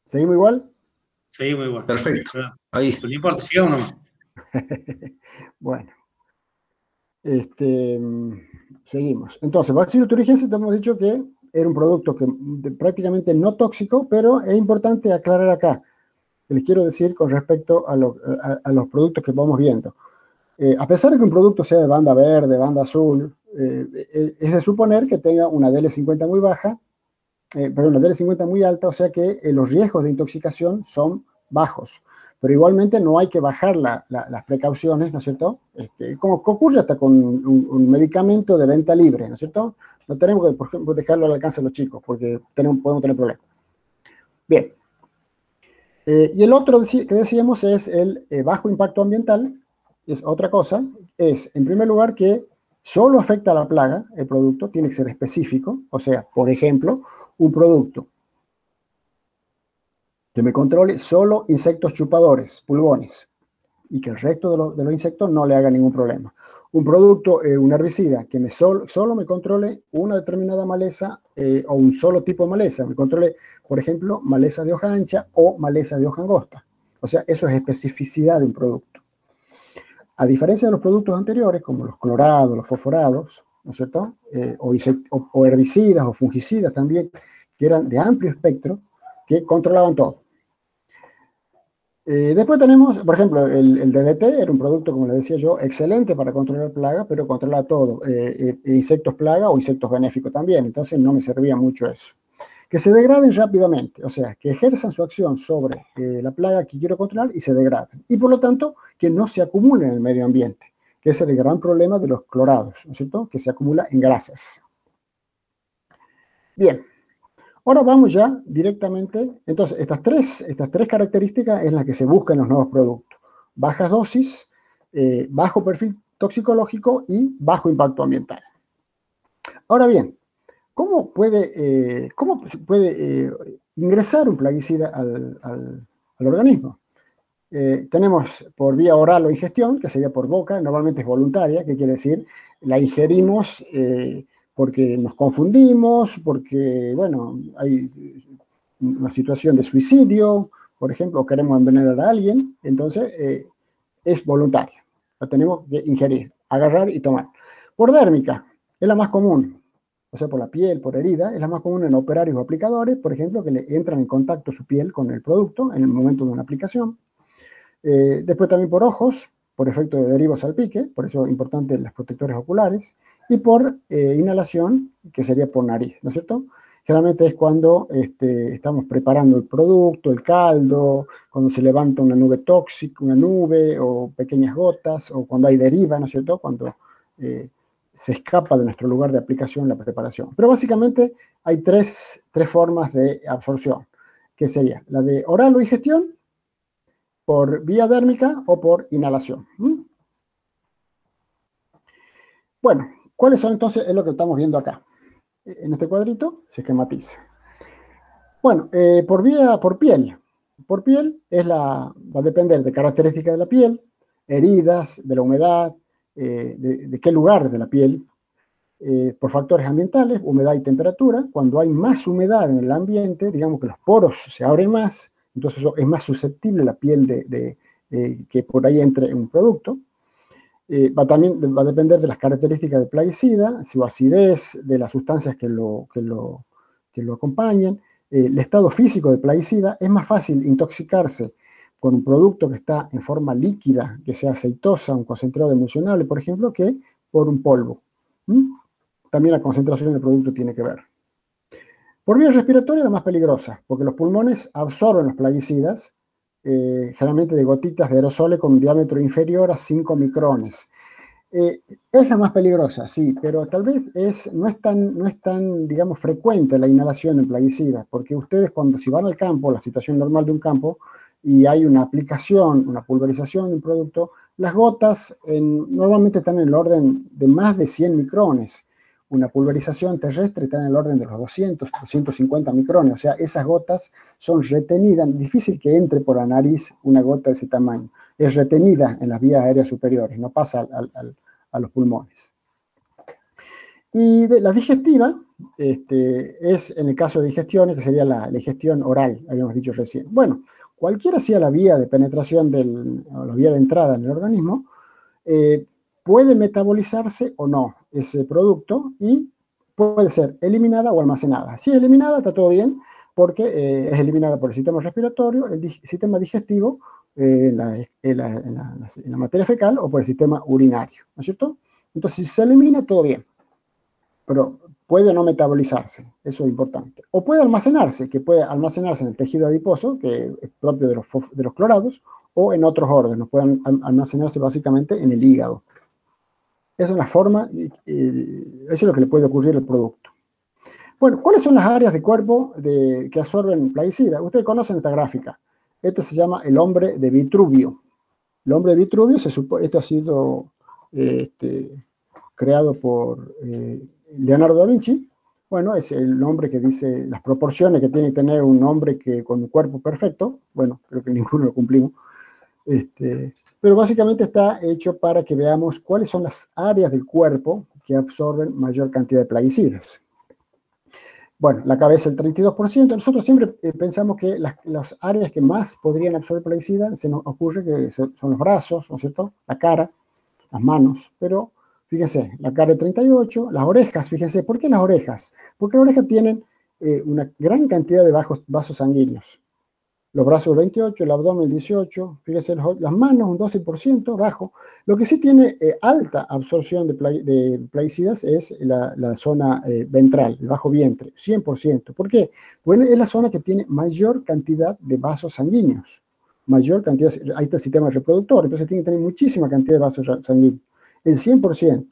¿Seguimos igual? Seguimos igual. Perfecto. Pero Ahí. no importa, sigamos nomás. Bueno. Seguimos. Entonces, Bacillus thuringiensis, te hemos dicho que era un producto prácticamente no tóxico, pero es importante aclarar acá, que les quiero decir con respecto a los productos que vamos viendo. A pesar de que un producto sea de banda verde, banda azul, es de suponer que tenga una DL50 muy baja, una DL50 muy alta, o sea que los riesgos de intoxicación son bajos. Pero igualmente no hay que bajar las precauciones, ¿no es cierto? Como ocurre hasta con un medicamento de venta libre, ¿no es cierto? No tenemos que, por ejemplo, dejarlo al alcance de los chicos, porque podemos tener problemas. Bien. Y el otro que decíamos es el bajo impacto ambiental, es otra cosa, es en primer lugar que solo afecta a la plaga, el producto tiene que ser específico, o sea, por ejemplo, un producto que me controle solo insectos chupadores, pulgones, y que el resto de los insectos no le haga ningún problema. Un producto, un herbicida, que solo me controle una determinada maleza o un solo tipo de maleza, me controle, por ejemplo, maleza de hoja ancha o maleza de hoja angosta. O sea, eso es especificidad de un producto. A diferencia de los productos anteriores, como los clorados, los fosforados, ¿no es cierto? O herbicidas o fungicidas también, que eran de amplio espectro, que controlaban todo. Después tenemos, por ejemplo, el DDT era un producto, como les decía yo, excelente para controlar plaga, pero controla todo, insectos plaga o insectos benéficos también, entonces no me servía mucho eso. Que se degraden rápidamente, o sea, que ejerzan su acción sobre la plaga que quiero controlar y se degraden. Y por lo tanto, que no se acumulen en el medio ambiente, que es el gran problema de los clorados, ¿no es cierto? Que se acumula en grasas. Bien. Ahora vamos ya directamente, entonces estas tres características en las que se buscan los nuevos productos. Bajas dosis, bajo perfil toxicológico y bajo impacto ambiental. Ahora bien, ¿cómo puede ingresar un plaguicida al organismo? Tenemos por vía oral o ingestión, que sería por boca, normalmente es voluntaria, que quiere decir la ingerimos porque nos confundimos, porque, bueno, hay una situación de suicidio, por ejemplo, o queremos envenenar a alguien, entonces es voluntaria. La tenemos que ingerir, agarrar y tomar. Por dérmica, es la más común, o sea, por la piel, por herida, es la más común en operarios o aplicadores, por ejemplo, que le entran en contacto su piel con el producto en el momento de una aplicación. Después también por ojos, por efecto de derivo salpique, por eso es importante los protectores oculares, y por inhalación, que sería por nariz, ¿no es cierto? Generalmente es cuando estamos preparando el producto, el caldo, cuando se levanta una nube tóxica, una nube o pequeñas gotas, o cuando hay deriva, ¿no es cierto? Cuando se escapa de nuestro lugar de aplicación la preparación. Pero básicamente hay tres formas de absorción, que sería la de oral o ingestión, por vía dérmica o por inhalación. Bueno, ¿cuáles son entonces? Es lo que estamos viendo acá. En este cuadrito se esquematiza. Bueno, por piel. Por piel va a depender de características de la piel, heridas, de la humedad, de qué lugar de la piel, por factores ambientales, humedad y temperatura. Cuando hay más humedad en el ambiente, digamos que los poros se abren más, entonces es más susceptible la piel que por ahí entre un producto. También va a depender de las características del plaguicida, su acidez, de las sustancias que lo acompañan, el estado físico del plaguicida. Es más fácil intoxicarse con un producto que está en forma líquida, que sea aceitosa, un concentrado emulsionable, por ejemplo, que por un polvo. También la concentración del producto tiene que ver. Por vía respiratoria es la más peligrosa, porque los pulmones absorben los plaguicidas, generalmente de gotitas de aerosoles con un diámetro inferior a 5 micrones. Es la más peligrosa, sí, pero tal vez no es tan, digamos, frecuente la inhalación en plaguicidas, porque ustedes si van al campo, la situación normal de un campo, y hay una aplicación, una pulverización de un producto, las gotas normalmente están en el orden de más de 100 micrones. Una pulverización terrestre está en el orden de los 200, 250 micrones, o sea, esas gotas son retenidas, difícil que entre por la nariz una gota de ese tamaño, es retenida en las vías aéreas superiores, no pasa a los pulmones. Y la digestiva es en el caso de digestiones, que sería la digestión oral, habíamos dicho recién. Bueno, cualquiera sea la vía de penetración o la vía de entrada en el organismo, puede metabolizarse o no ese producto y puede ser eliminada o almacenada. Si es eliminada, está todo bien, porque es eliminada por el sistema respiratorio, el sistema digestivo, en la materia fecal o por el sistema urinario, ¿no es cierto? Entonces, si se elimina, todo bien, pero puede no metabolizarse, eso es importante. O puede almacenarse, que puede almacenarse en el tejido adiposo, que es propio de los clorados, o en otros órganos, pueden almacenarse básicamente en el hígado. Esa es la forma, eso es lo que le puede ocurrir al producto. Bueno, ¿cuáles son las áreas de cuerpo que absorben plaguicida? Ustedes conocen esta gráfica. Este se llama el hombre de Vitruvio. El hombre de Vitruvio, esto ha sido creado por Leonardo da Vinci. Bueno, es el hombre que dice las proporciones que tiene que tener un hombre con un cuerpo perfecto. Bueno, creo que ninguno lo cumplimos. Pero básicamente está hecho para que veamos cuáles son las áreas del cuerpo que absorben mayor cantidad de plaguicidas. Bueno, la cabeza el 32%. Nosotros siempre pensamos que las áreas que más podrían absorber plaguicidas, se nos ocurre que son los brazos, ¿no es cierto? La cara, las manos, pero fíjense, la cara el 38%, las orejas, fíjense, ¿por qué las orejas? Porque las orejas tienen una gran cantidad de vasos sanguíneos. Los brazos el 28%, el abdomen el 18%, fíjense, las manos un 12% bajo. Lo que sí tiene alta absorción de plaguicidas es la zona ventral, el bajo vientre, 100%. ¿Por qué? Bueno, es la zona que tiene mayor cantidad de vasos sanguíneos. Mayor cantidad, ahí está el sistema reproductor, entonces tiene que tener muchísima cantidad de vasos sanguíneos, el 100%.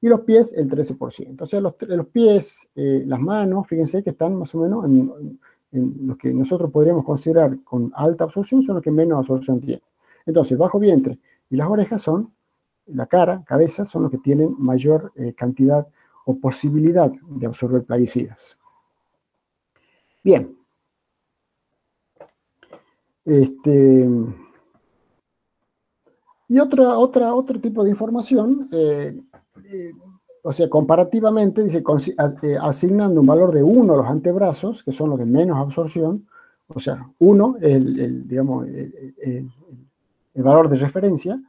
y los pies el 13%. O sea, los pies, las manos, fíjense que están más o menos en los que nosotros podríamos considerar con alta absorción, son los que menos absorción tienen. Entonces, el bajo vientre y las orejas son, la cara, cabeza, son los que tienen mayor cantidad o posibilidad de absorber plaguicidas. Bien. Y otro tipo de información, o sea, comparativamente, dice, asignando un valor de 1 a los antebrazos, que son los de menos absorción, o sea, 1 digamos, el valor de referencia,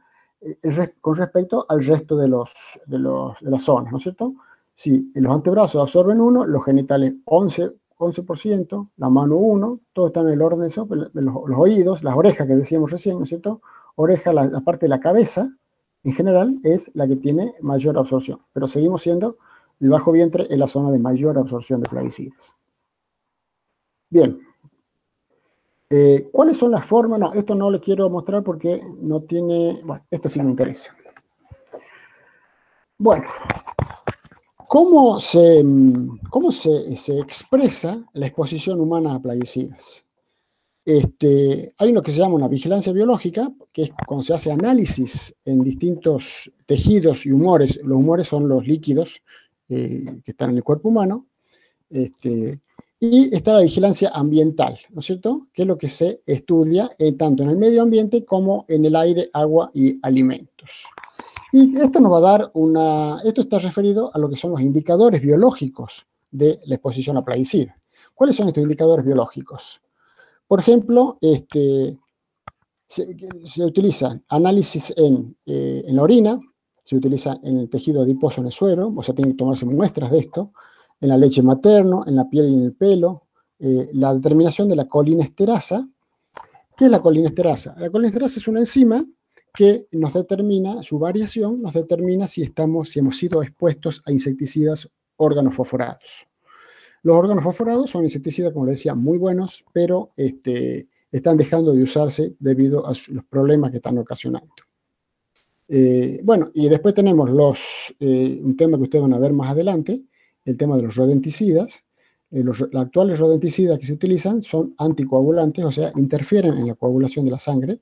con respecto al resto de las zonas, ¿no es cierto? Si los antebrazos absorben 1, los genitales 11%, la mano 1, todo está en el orden de eso, los oídos, las orejas que decíamos recién, ¿no es cierto? Oreja, la parte de la cabeza, en general, es la que tiene mayor absorción, pero seguimos siendo el bajo vientre en la zona de mayor absorción de plaguicidas. Bien. ¿Cuáles son las formas? No, esto no le quiero mostrar porque no tiene... Bueno, esto sí me interesa. Bueno, ¿cómo se expresa la exposición humana a plaguicidas? Hay lo que se llama una vigilancia biológica, que es cuando se hace análisis en distintos tejidos y humores. Los humores son los líquidos que están en el cuerpo humano. Y está la vigilancia ambiental, ¿no es cierto? Que es lo que se estudia tanto en el medio ambiente como en el aire, agua y alimentos. Y esto nos va a dar esto está referido a lo que son los indicadores biológicos de la exposición a plaguicidas. ¿Cuáles son estos indicadores biológicos? Por ejemplo, se utiliza análisis en la orina, se utiliza en el tejido adiposo en el suero, o sea, tienen que tomarse muestras de esto, en la leche materna, en la piel y en el pelo, la determinación de la colinesterasa. ¿Qué es la colinesterasa? La colinesterasa es una enzima que nos determina, su variación nos determina si hemos sido expuestos a insecticidas organofosforados. Los organofosforados son insecticidas, como les decía, muy buenos, pero están dejando de usarse debido a los problemas que están ocasionando. Bueno, y después tenemos un tema que ustedes van a ver más adelante, el tema de los rodenticidas. Los actuales rodenticidas que se utilizan son anticoagulantes, o sea, interfieren en la coagulación de la sangre.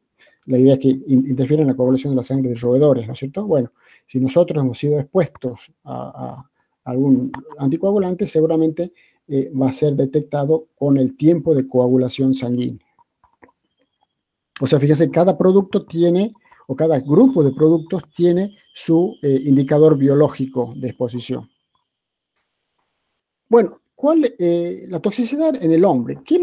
La idea es que interfieren en la coagulación de la sangre de roedores, ¿no es cierto? Bueno, si nosotros hemos sido expuestos a algún anticoagulante, seguramente va a ser detectado con el tiempo de coagulación sanguínea. O sea, fíjense, cada producto tiene, o cada grupo de productos tiene su indicador biológico de exposición. Bueno, la toxicidad en el hombre, ¿qué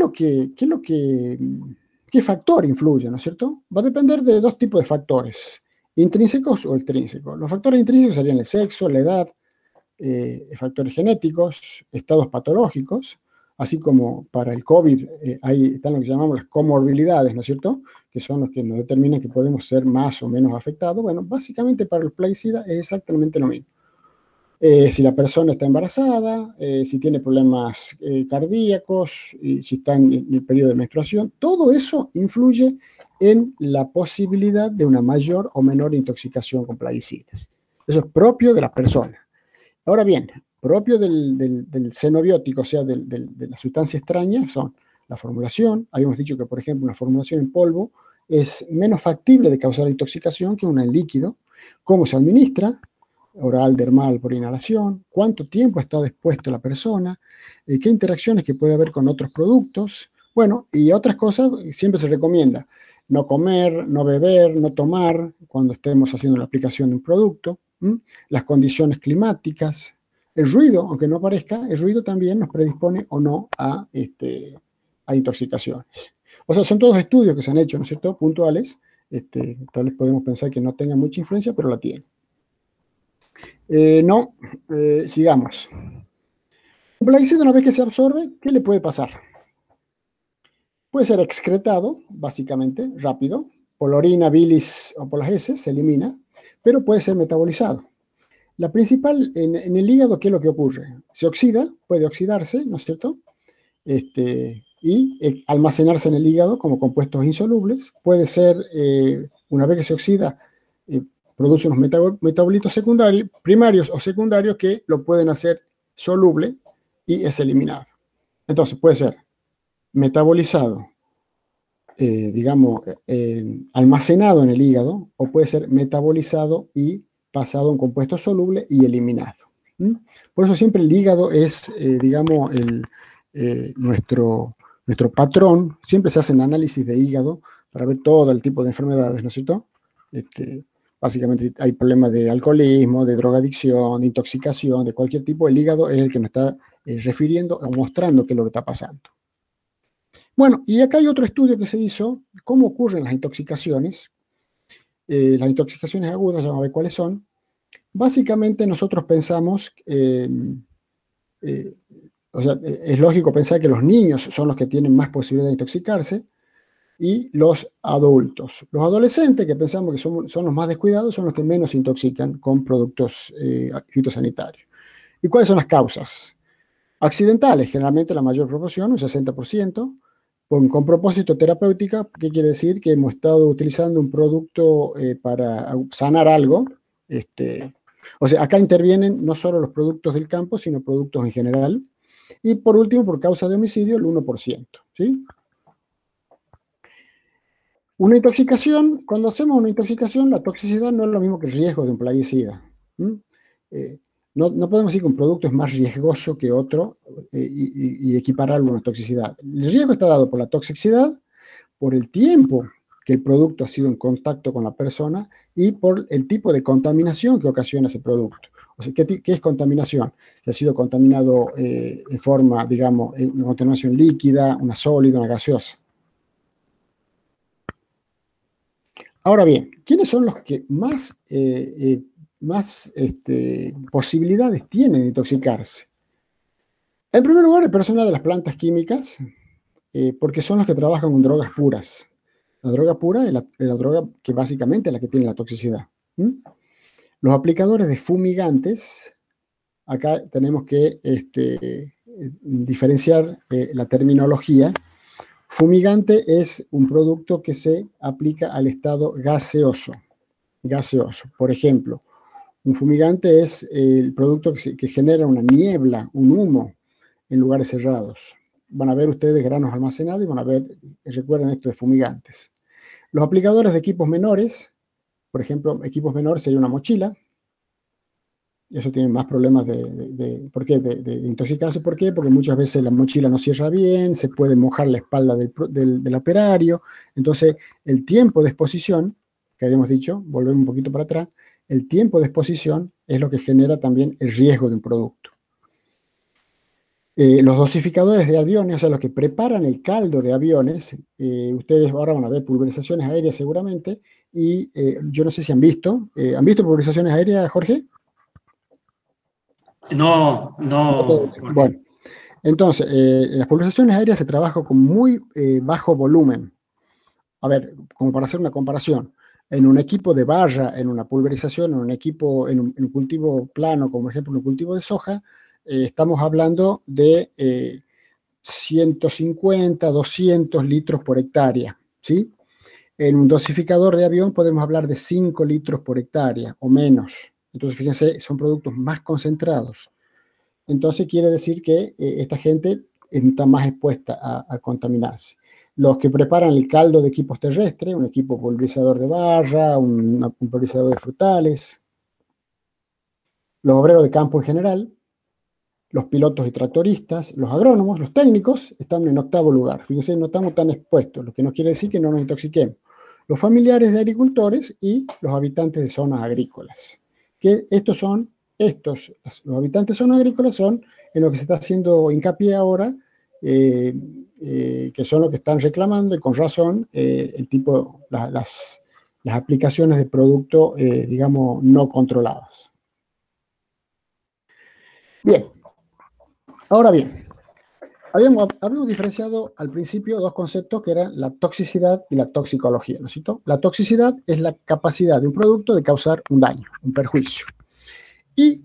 factor influye, no es cierto? Va a depender de dos tipos de factores, intrínsecos o extrínsecos. Los factores intrínsecos serían el sexo, la edad, factores genéticos, estados patológicos, así como para el COVID ahí están lo que llamamos las comorbilidades, ¿no es cierto? Que son los que nos determinan que podemos ser más o menos afectados. Bueno, básicamente para los plaguicidas es exactamente lo mismo. Si la persona está embarazada, si tiene problemas cardíacos, si está en el periodo de menstruación, todo eso influye en la posibilidad de una mayor o menor intoxicación con plaguicidas. Eso es propio de la persona. Ahora bien, propio del xenobiótico, o sea, de la sustancia extraña, son la formulación. Habíamos dicho que, por ejemplo, una formulación en polvo es menos factible de causar intoxicación que una en líquido. ¿Cómo se administra? Oral, dermal, por inhalación, cuánto tiempo ha estado expuesto la persona, qué interacciones que puede haber con otros productos. Bueno, y otras cosas, siempre se recomienda no comer, no beber, no tomar cuando estemos haciendo la aplicación de un producto, las condiciones climáticas, el ruido, aunque no parezca, el ruido también nos predispone o no a intoxicaciones. O sea, son todos estudios que se han hecho, ¿no es cierto?, puntuales, tal vez podemos pensar que no tengan mucha influencia, pero la tienen. Sigamos. Un plaguicida, una vez que se absorbe, ¿qué le puede pasar? Puede ser excretado, básicamente, rápido, por la orina, bilis o por las heces, se elimina, pero puede ser metabolizado. La principal, en el hígado, ¿qué es lo que ocurre? Se oxida, puede oxidarse, ¿no es cierto? Y almacenarse en el hígado como compuestos insolubles. Puede ser, una vez que se oxida, produce unos metabolitos secundarios, primarios o secundarios que lo pueden hacer soluble y es eliminado. Entonces puede ser metabolizado, digamos, almacenado en el hígado, o puede ser metabolizado y pasado a un compuesto soluble y eliminado. Por eso siempre el hígado es, digamos, nuestro patrón. Siempre se hacen análisis de hígado para ver todo el tipo de enfermedades, ¿no es cierto? Básicamente hay problemas de alcoholismo, de drogadicción, de intoxicación, de cualquier tipo. El hígado es el que nos está refiriendo o mostrando qué es lo que está pasando. Bueno, y acá hay otro estudio que se hizo, cómo ocurren las intoxicaciones agudas, vamos a ver cuáles son. Básicamente nosotros pensamos, o sea, es lógico pensar que los niños son los que tienen más posibilidad de intoxicarse y los adultos. Los adolescentes, que pensamos que son los más descuidados, son los que menos se intoxican con productos fitosanitarios. ¿Y cuáles son las causas? Accidentales, generalmente la mayor proporción, un 60%, con propósito terapéutica. ¿Qué quiere decir? Que hemos estado utilizando un producto para sanar algo. O sea, acá intervienen no solo los productos del campo, sino productos en general. Y por último, por causa de homicidio, el 1%. ¿Sí? Una intoxicación, cuando hacemos una intoxicación, la toxicidad no es lo mismo que el riesgo de un plaguicida. No podemos decir que un producto es más riesgoso que otro y equipararlo a una toxicidad. El riesgo está dado por la toxicidad, por el tiempo que el producto ha sido en contacto con la persona y por el tipo de contaminación que ocasiona ese producto. O sea, ¿qué es contaminación? Si ha sido contaminado en forma, digamos, una contaminación líquida, una sólida, una gaseosa. Ahora bien, ¿quiénes son los que más posibilidades tienen de intoxicarse? En primer lugar, el personal de las plantas químicas, porque son los que trabajan con drogas puras. La droga pura es la droga que básicamente es la que tiene la toxicidad. Los aplicadores de fumigantes, acá tenemos que diferenciar la terminología. Fumigante es un producto que se aplica al estado gaseoso. Por ejemplo, un fumigante es el producto que genera una niebla, un humo en lugares cerrados. Van a ver ustedes granos almacenados y van a ver, recuerden esto de fumigantes. Los aplicadores de equipos menores, por ejemplo, equipos menores sería una mochila. Eso tiene más problemas de intoxicarse. ¿Por qué? Porque muchas veces la mochila no cierra bien, se puede mojar la espalda del operario. Entonces, el tiempo de exposición, que habíamos dicho, volvemos un poquito para atrás, el tiempo de exposición es lo que genera también el riesgo de un producto. Los dosificadores de aviones, o sea, los que preparan el caldo de aviones, ustedes ahora van a ver pulverizaciones aéreas seguramente, y yo no sé si ¿han visto pulverizaciones aéreas, Jorge? No. Bueno, entonces, las pulverizaciones aéreas se trabaja con muy bajo volumen. A ver, como para hacer una comparación, en un equipo de barra, en una pulverización, en un cultivo plano, como por ejemplo un cultivo de soja, estamos hablando de 150, 200 litros por hectárea, ¿sí? En un dosificador de avión podemos hablar de 5 litros por hectárea o menos. Entonces, fíjense, son productos más concentrados. Entonces, quiere decir que esta gente está más expuesta a contaminarse. Los que preparan el caldo de equipos terrestres, un equipo pulverizador de barra, un pulverizador de frutales, los obreros de campo en general, los pilotos y tractoristas, los agrónomos, los técnicos, están en 8º lugar. Fíjense, no estamos tan expuestos, lo que no quiere decir que no nos intoxiquemos. Los familiares de agricultores y los habitantes de zonas agrícolas. Que los habitantes de zonas agrícolas son en lo que se está haciendo hincapié ahora, que son los que están reclamando, y con razón, las aplicaciones de producto, digamos, no controladas. Bien. Ahora bien, habíamos diferenciado al principio dos conceptos que eran la toxicidad y la toxicología, ¿no es cierto? La toxicidad es la capacidad de un producto de causar un daño, un perjuicio. Y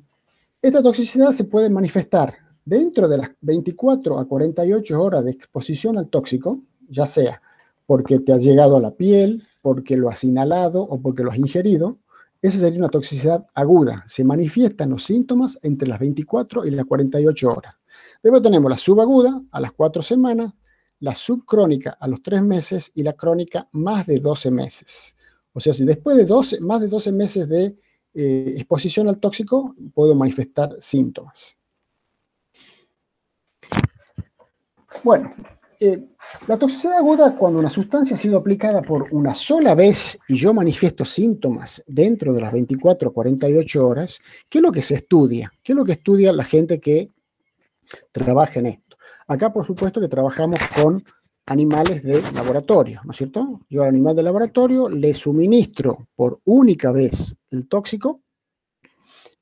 esta toxicidad se puede manifestar dentro de las 24 a 48 horas de exposición al tóxico, ya sea porque te has llegado a la piel, porque lo has inhalado o porque lo has ingerido, Esa sería una toxicidad aguda. Se manifiestan los síntomas entre las 24 y las 48 horas. Después tenemos la subaguda a las 4 semanas, la subcrónica a los 3 meses y la crónica más de 12 meses. O sea, si después de más de 12 meses de exposición al tóxico, puedo manifestar síntomas. Bueno, la toxicidad aguda, cuando una sustancia ha sido aplicada por una sola vez y yo manifiesto síntomas dentro de las 24 o 48 horas, ¿qué es lo que se estudia? ¿Qué es lo que estudia la gente que trabaja en esto? Acá, por supuesto, que trabajamos con animales de laboratorio, ¿no es cierto? Yo al animal de laboratorio le suministro por única vez el tóxico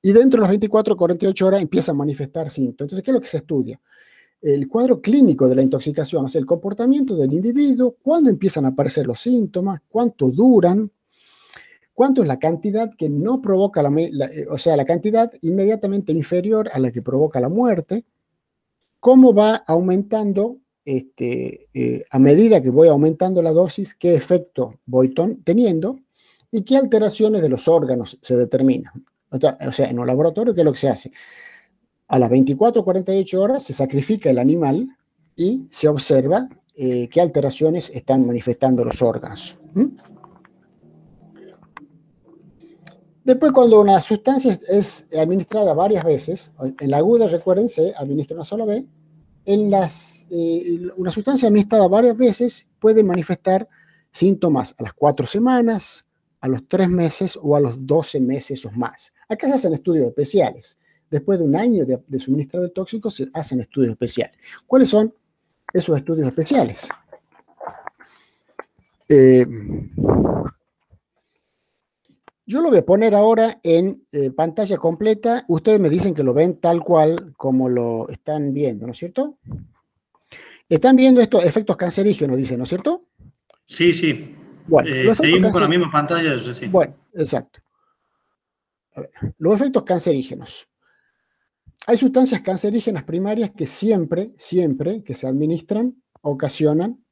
y dentro de las 24 o 48 horas empieza a manifestar síntomas. Entonces, ¿qué es lo que se estudia? El cuadro clínico de la intoxicación, o sea, el comportamiento del individuo, cuándo empiezan a aparecer los síntomas, cuánto duran, cuánto es la cantidad que no provoca, o sea, la cantidad inmediatamente inferior a la que provoca la muerte, cómo va aumentando, a medida que voy aumentando la dosis, qué efecto voy teniendo y qué alteraciones de los órganos se determinan. O sea, en un laboratorio, ¿qué es lo que se hace? A las 24 o 48 horas se sacrifica el animal y se observa qué alteraciones están manifestando los órganos. Después, cuando una sustancia es administrada varias veces, en la aguda, recuerden, se administra una sola vez, una sustancia administrada varias veces puede manifestar síntomas a las 4 semanas, a los 3 meses o a los 12 meses o más. Acá se hacen estudios especiales. Después de un año de suministro de tóxicos se hacen estudios especiales. ¿Cuáles son esos estudios especiales? Yo lo voy a poner ahora en pantalla completa. Ustedes me dicen que lo ven tal cual como lo están viendo, ¿no es cierto? Están viendo estos efectos cancerígenos, dicen, ¿no es cierto? Sí, sí. Bueno, seguimos con la misma pantalla. Sí. Bueno, exacto. A ver, los efectos cancerígenos. Hay sustancias cancerígenas primarias que siempre que se administran,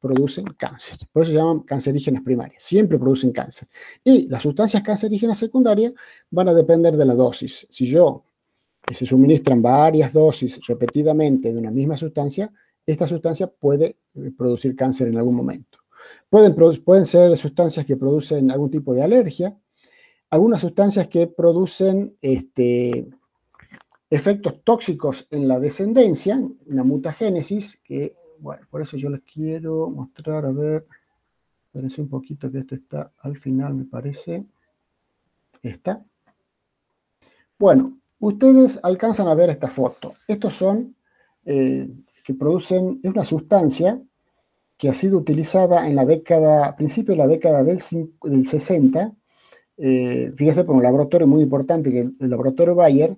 producen cáncer. Por eso se llaman cancerígenas primarias. Siempre producen cáncer. Y las sustancias cancerígenas secundarias van a depender de la dosis. Si se suministran varias dosis repetidamente de una misma sustancia, esta sustancia puede producir cáncer en algún momento. Pueden ser sustancias que producen algún tipo de alergia, algunas sustancias que producen efectos tóxicos en la descendencia, una mutagénesis, que, bueno, por eso yo les quiero mostrar, a ver, espérense un poquito que esto está al final, me parece. Está. Bueno, ustedes alcanzan a ver esta foto. Estos son, que producen, es una sustancia que ha sido utilizada en a principios de la década del 60, fíjese, por un laboratorio muy importante, que el laboratorio Bayer.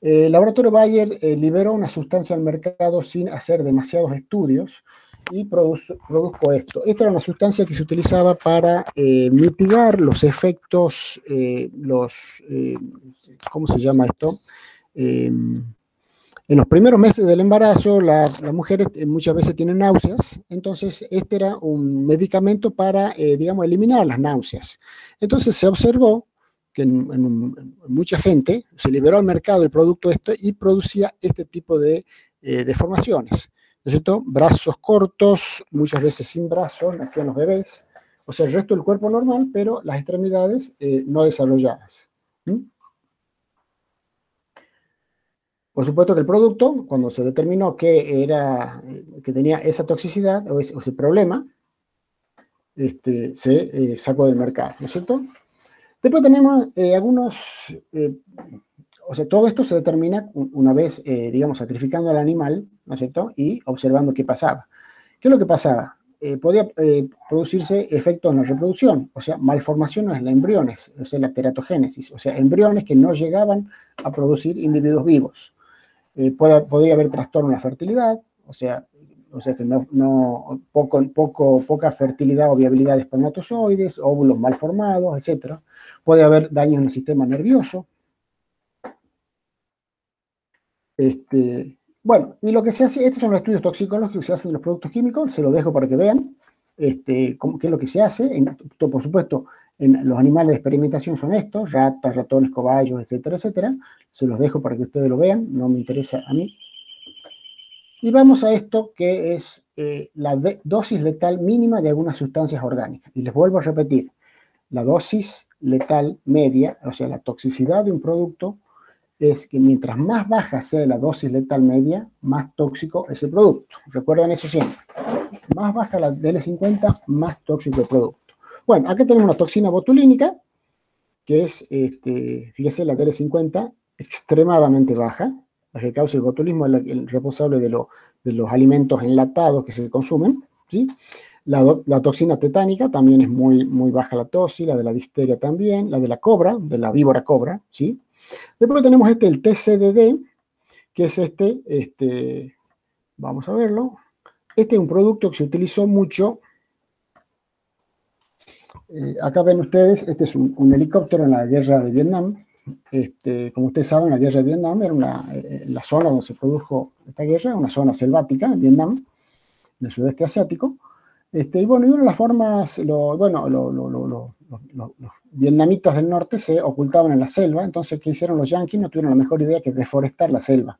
El laboratorio Bayer liberó una sustancia al mercado sin hacer demasiados estudios y produjo esto. Esta era una sustancia que se utilizaba para mitigar los efectos, ¿cómo se llama esto? En los primeros meses del embarazo, las mujeres muchas veces tienen náuseas, entonces este era un medicamento para, digamos, eliminar las náuseas. Entonces se observó que en mucha gente se liberó al mercado el producto y producía este tipo de deformaciones, ¿no es cierto? Brazos cortos, muchas veces sin brazos, nacían los bebés, o sea, el resto del cuerpo normal, pero las extremidades no desarrolladas. Por supuesto que el producto, cuando se determinó que tenía esa toxicidad o ese problema, se sacó del mercado, ¿no es cierto? Después tenemos o sea, todo esto se determina una vez, digamos, sacrificando al animal, ¿no es cierto? Y observando qué pasaba. ¿Qué es lo que pasaba? Podía producirse efectos en la reproducción, o sea, malformaciones en embriones, o sea, la teratogénesis, o sea, embriones que no llegaban a producir individuos vivos. Podría haber trastorno en la fertilidad, o sea que poca fertilidad o viabilidad de espermatozoides, óvulos mal formados, etc. Puede haber daños en el sistema nervioso. Bueno, y lo que se hace, estos son los estudios toxicológicos que se hacen de los productos químicos, se los dejo para que vean qué es lo que se hace. Por supuesto, Los animales de experimentación son estos, ratas, ratones, cobayos, etcétera, etcétera. Se los dejo para que ustedes lo vean, no me interesa a mí. Y vamos a esto que es la dosis letal mínima de algunas sustancias orgánicas. Y les vuelvo a repetir, la dosis letal media, o sea, la toxicidad de un producto, es que mientras más baja sea la dosis letal media, más tóxico es el producto. Recuerden eso siempre. Más baja la DL50, más tóxico el producto. Bueno, acá tenemos una toxina botulínica, que es, fíjese, la DL50 extremadamente baja. La que causa el botulismo es el responsable de los alimentos enlatados que se consumen, ¿sí? La toxina tetánica también es muy, muy baja la toxi, la de la difteria también, la de la cobra, de la víbora cobra, ¿sí? Después tenemos el TCDD, que es vamos a verlo. Este es un producto que se utilizó mucho. Acá ven ustedes, este es un helicóptero en la guerra de Vietnam. Como ustedes saben, la guerra de Vietnam era la zona donde se produjo esta guerra, una zona selvática en Vietnam, del sudeste asiático. Y bueno, y una de las formas, los vietnamitas del norte se ocultaban en la selva. Entonces, ¿qué hicieron los yanquis? No tuvieron la mejor idea que deforestar la selva.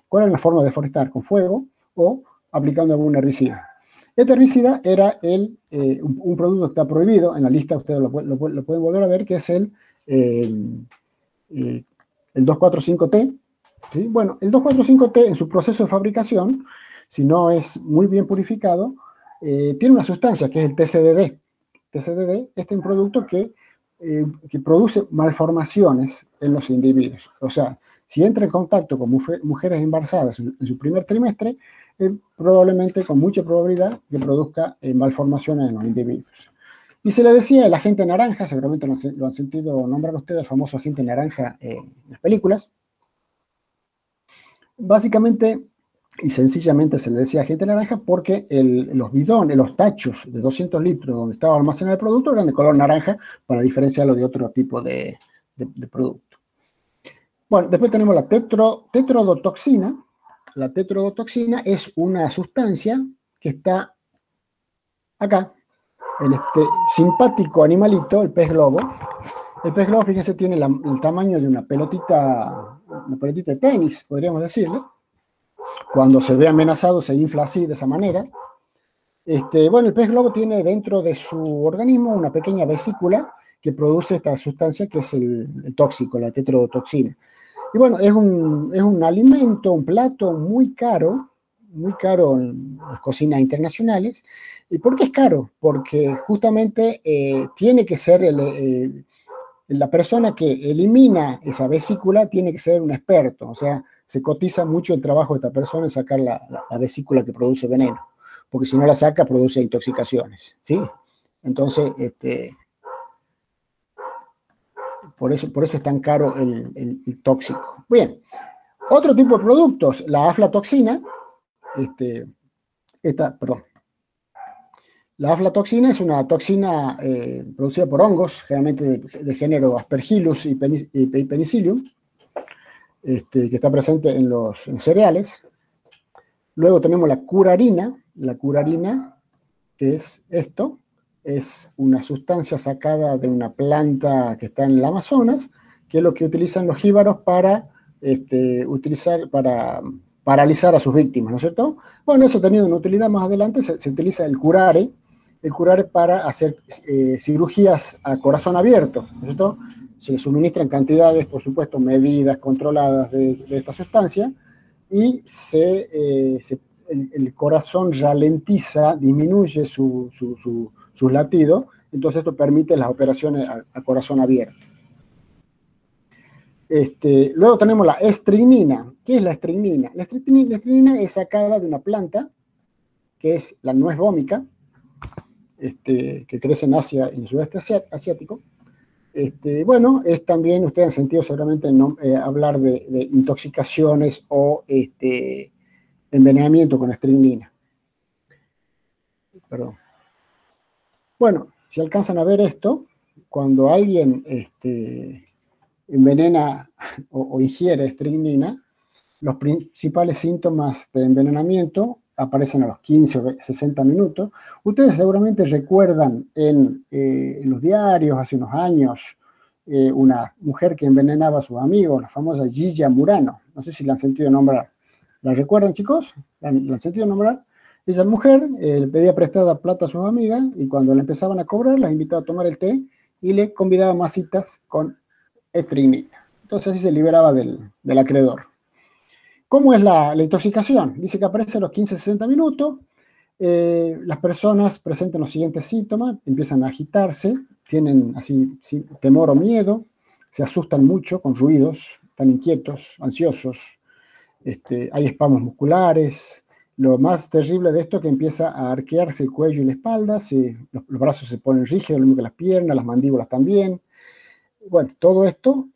¿Cuál era la forma de deforestar? Con fuego o aplicando algún herbicida. Este herbicida era un producto que está prohibido, en la lista ustedes lo pueden volver a ver, que es el 2,4,5-T. ¿Sí? Bueno, el 2,4,5-T en su proceso de fabricación, si no es muy bien purificado, tiene una sustancia que es el TCDD. TCDD es un producto que produce malformaciones en los individuos. O sea, si entra en contacto con mujeres embarazadas en su primer trimestre, probablemente, con mucha probabilidad, que produzca malformaciones en los individuos. Y se le decía el agente naranja, seguramente lo han sentido nombrar ustedes, el famoso agente naranja en las películas. Básicamente y sencillamente se le decía agente naranja porque los bidones, los tachos de 200 litros donde estaba almacenado el producto eran de color naranja para diferenciarlo de otro tipo de producto. Bueno, después tenemos la tetrodotoxina. La tetrodotoxina es una sustancia que está acá, en este simpático animalito, el pez globo. El pez globo, fíjense, tiene el tamaño de una pelotita de tenis, podríamos decirle. Cuando se ve amenazado se infla así, de esa manera. Bueno, el pez globo tiene dentro de su organismo una pequeña vesícula que produce esta sustancia que es el tóxico, la tetrodotoxina. Y bueno, es un alimento, un plato muy caro en las cocinas internacionales. ¿Y por qué es caro? Porque justamente tiene que ser la persona que elimina esa vesícula tiene que ser un experto, o sea, se cotiza mucho el trabajo de esta persona en sacar la vesícula que produce veneno, porque si no la saca produce intoxicaciones, ¿sí? Entonces, por eso es tan caro el tóxico. Bien, otro tipo de productos, la aflatoxina, la aflatoxina es una toxina producida por hongos, generalmente de género Aspergillus y Penicillium, que está presente en los cereales. Luego tenemos la curarina. La curarina, que es esto, es una sustancia sacada de una planta que está en el Amazonas, que es lo que utilizan los jíbaros para paralizar a sus víctimas, ¿no es cierto? Bueno, eso ha tenido una utilidad más adelante, se utiliza el curare para hacer cirugías a corazón abierto, ¿no es cierto? Se le suministran cantidades, por supuesto, medidas, controladas de esta sustancia, y el corazón ralentiza, disminuye sus latidos, entonces esto permite las operaciones a corazón abierto. Luego tenemos la estricnina. ¿Qué es la estricnina? La estricnina es sacada de una planta, que es la nuez vómica, que crece en Asia, en el sudeste asiático. Bueno, es también, ustedes han sentido seguramente hablar de intoxicaciones o envenenamiento con estricnina. Perdón. Bueno, si alcanzan a ver esto, cuando alguien envenena o ingiere estricnina, los principales síntomas de envenenamiento aparecen a los 15 o 60 minutos. Ustedes seguramente recuerdan en los diarios hace unos años una mujer que envenenaba a sus amigos, la famosa Gilla Murano. No sé si la han sentido nombrar. ¿La recuerdan, chicos? ¿La han sentido nombrar? Esa mujer le pedía prestada plata a sus amigas y cuando le empezaban a cobrar, las invitaba a tomar el té y le convidaba masitas con estricnina. Entonces así se liberaba del acreedor. ¿Cómo es la intoxicación? Dice que aparece a los 15-60 minutos. Las personas presentan los siguientes síntomas, empiezan a agitarse, tienen así temor o miedo, se asustan mucho con ruidos, están inquietos, ansiosos, hay espasmos musculares. Lo más terrible de esto es que empieza a arquearse el cuello y la espalda, los brazos se ponen rígidos, lo mismo que las piernas, las mandíbulas también. Bueno, todo esto,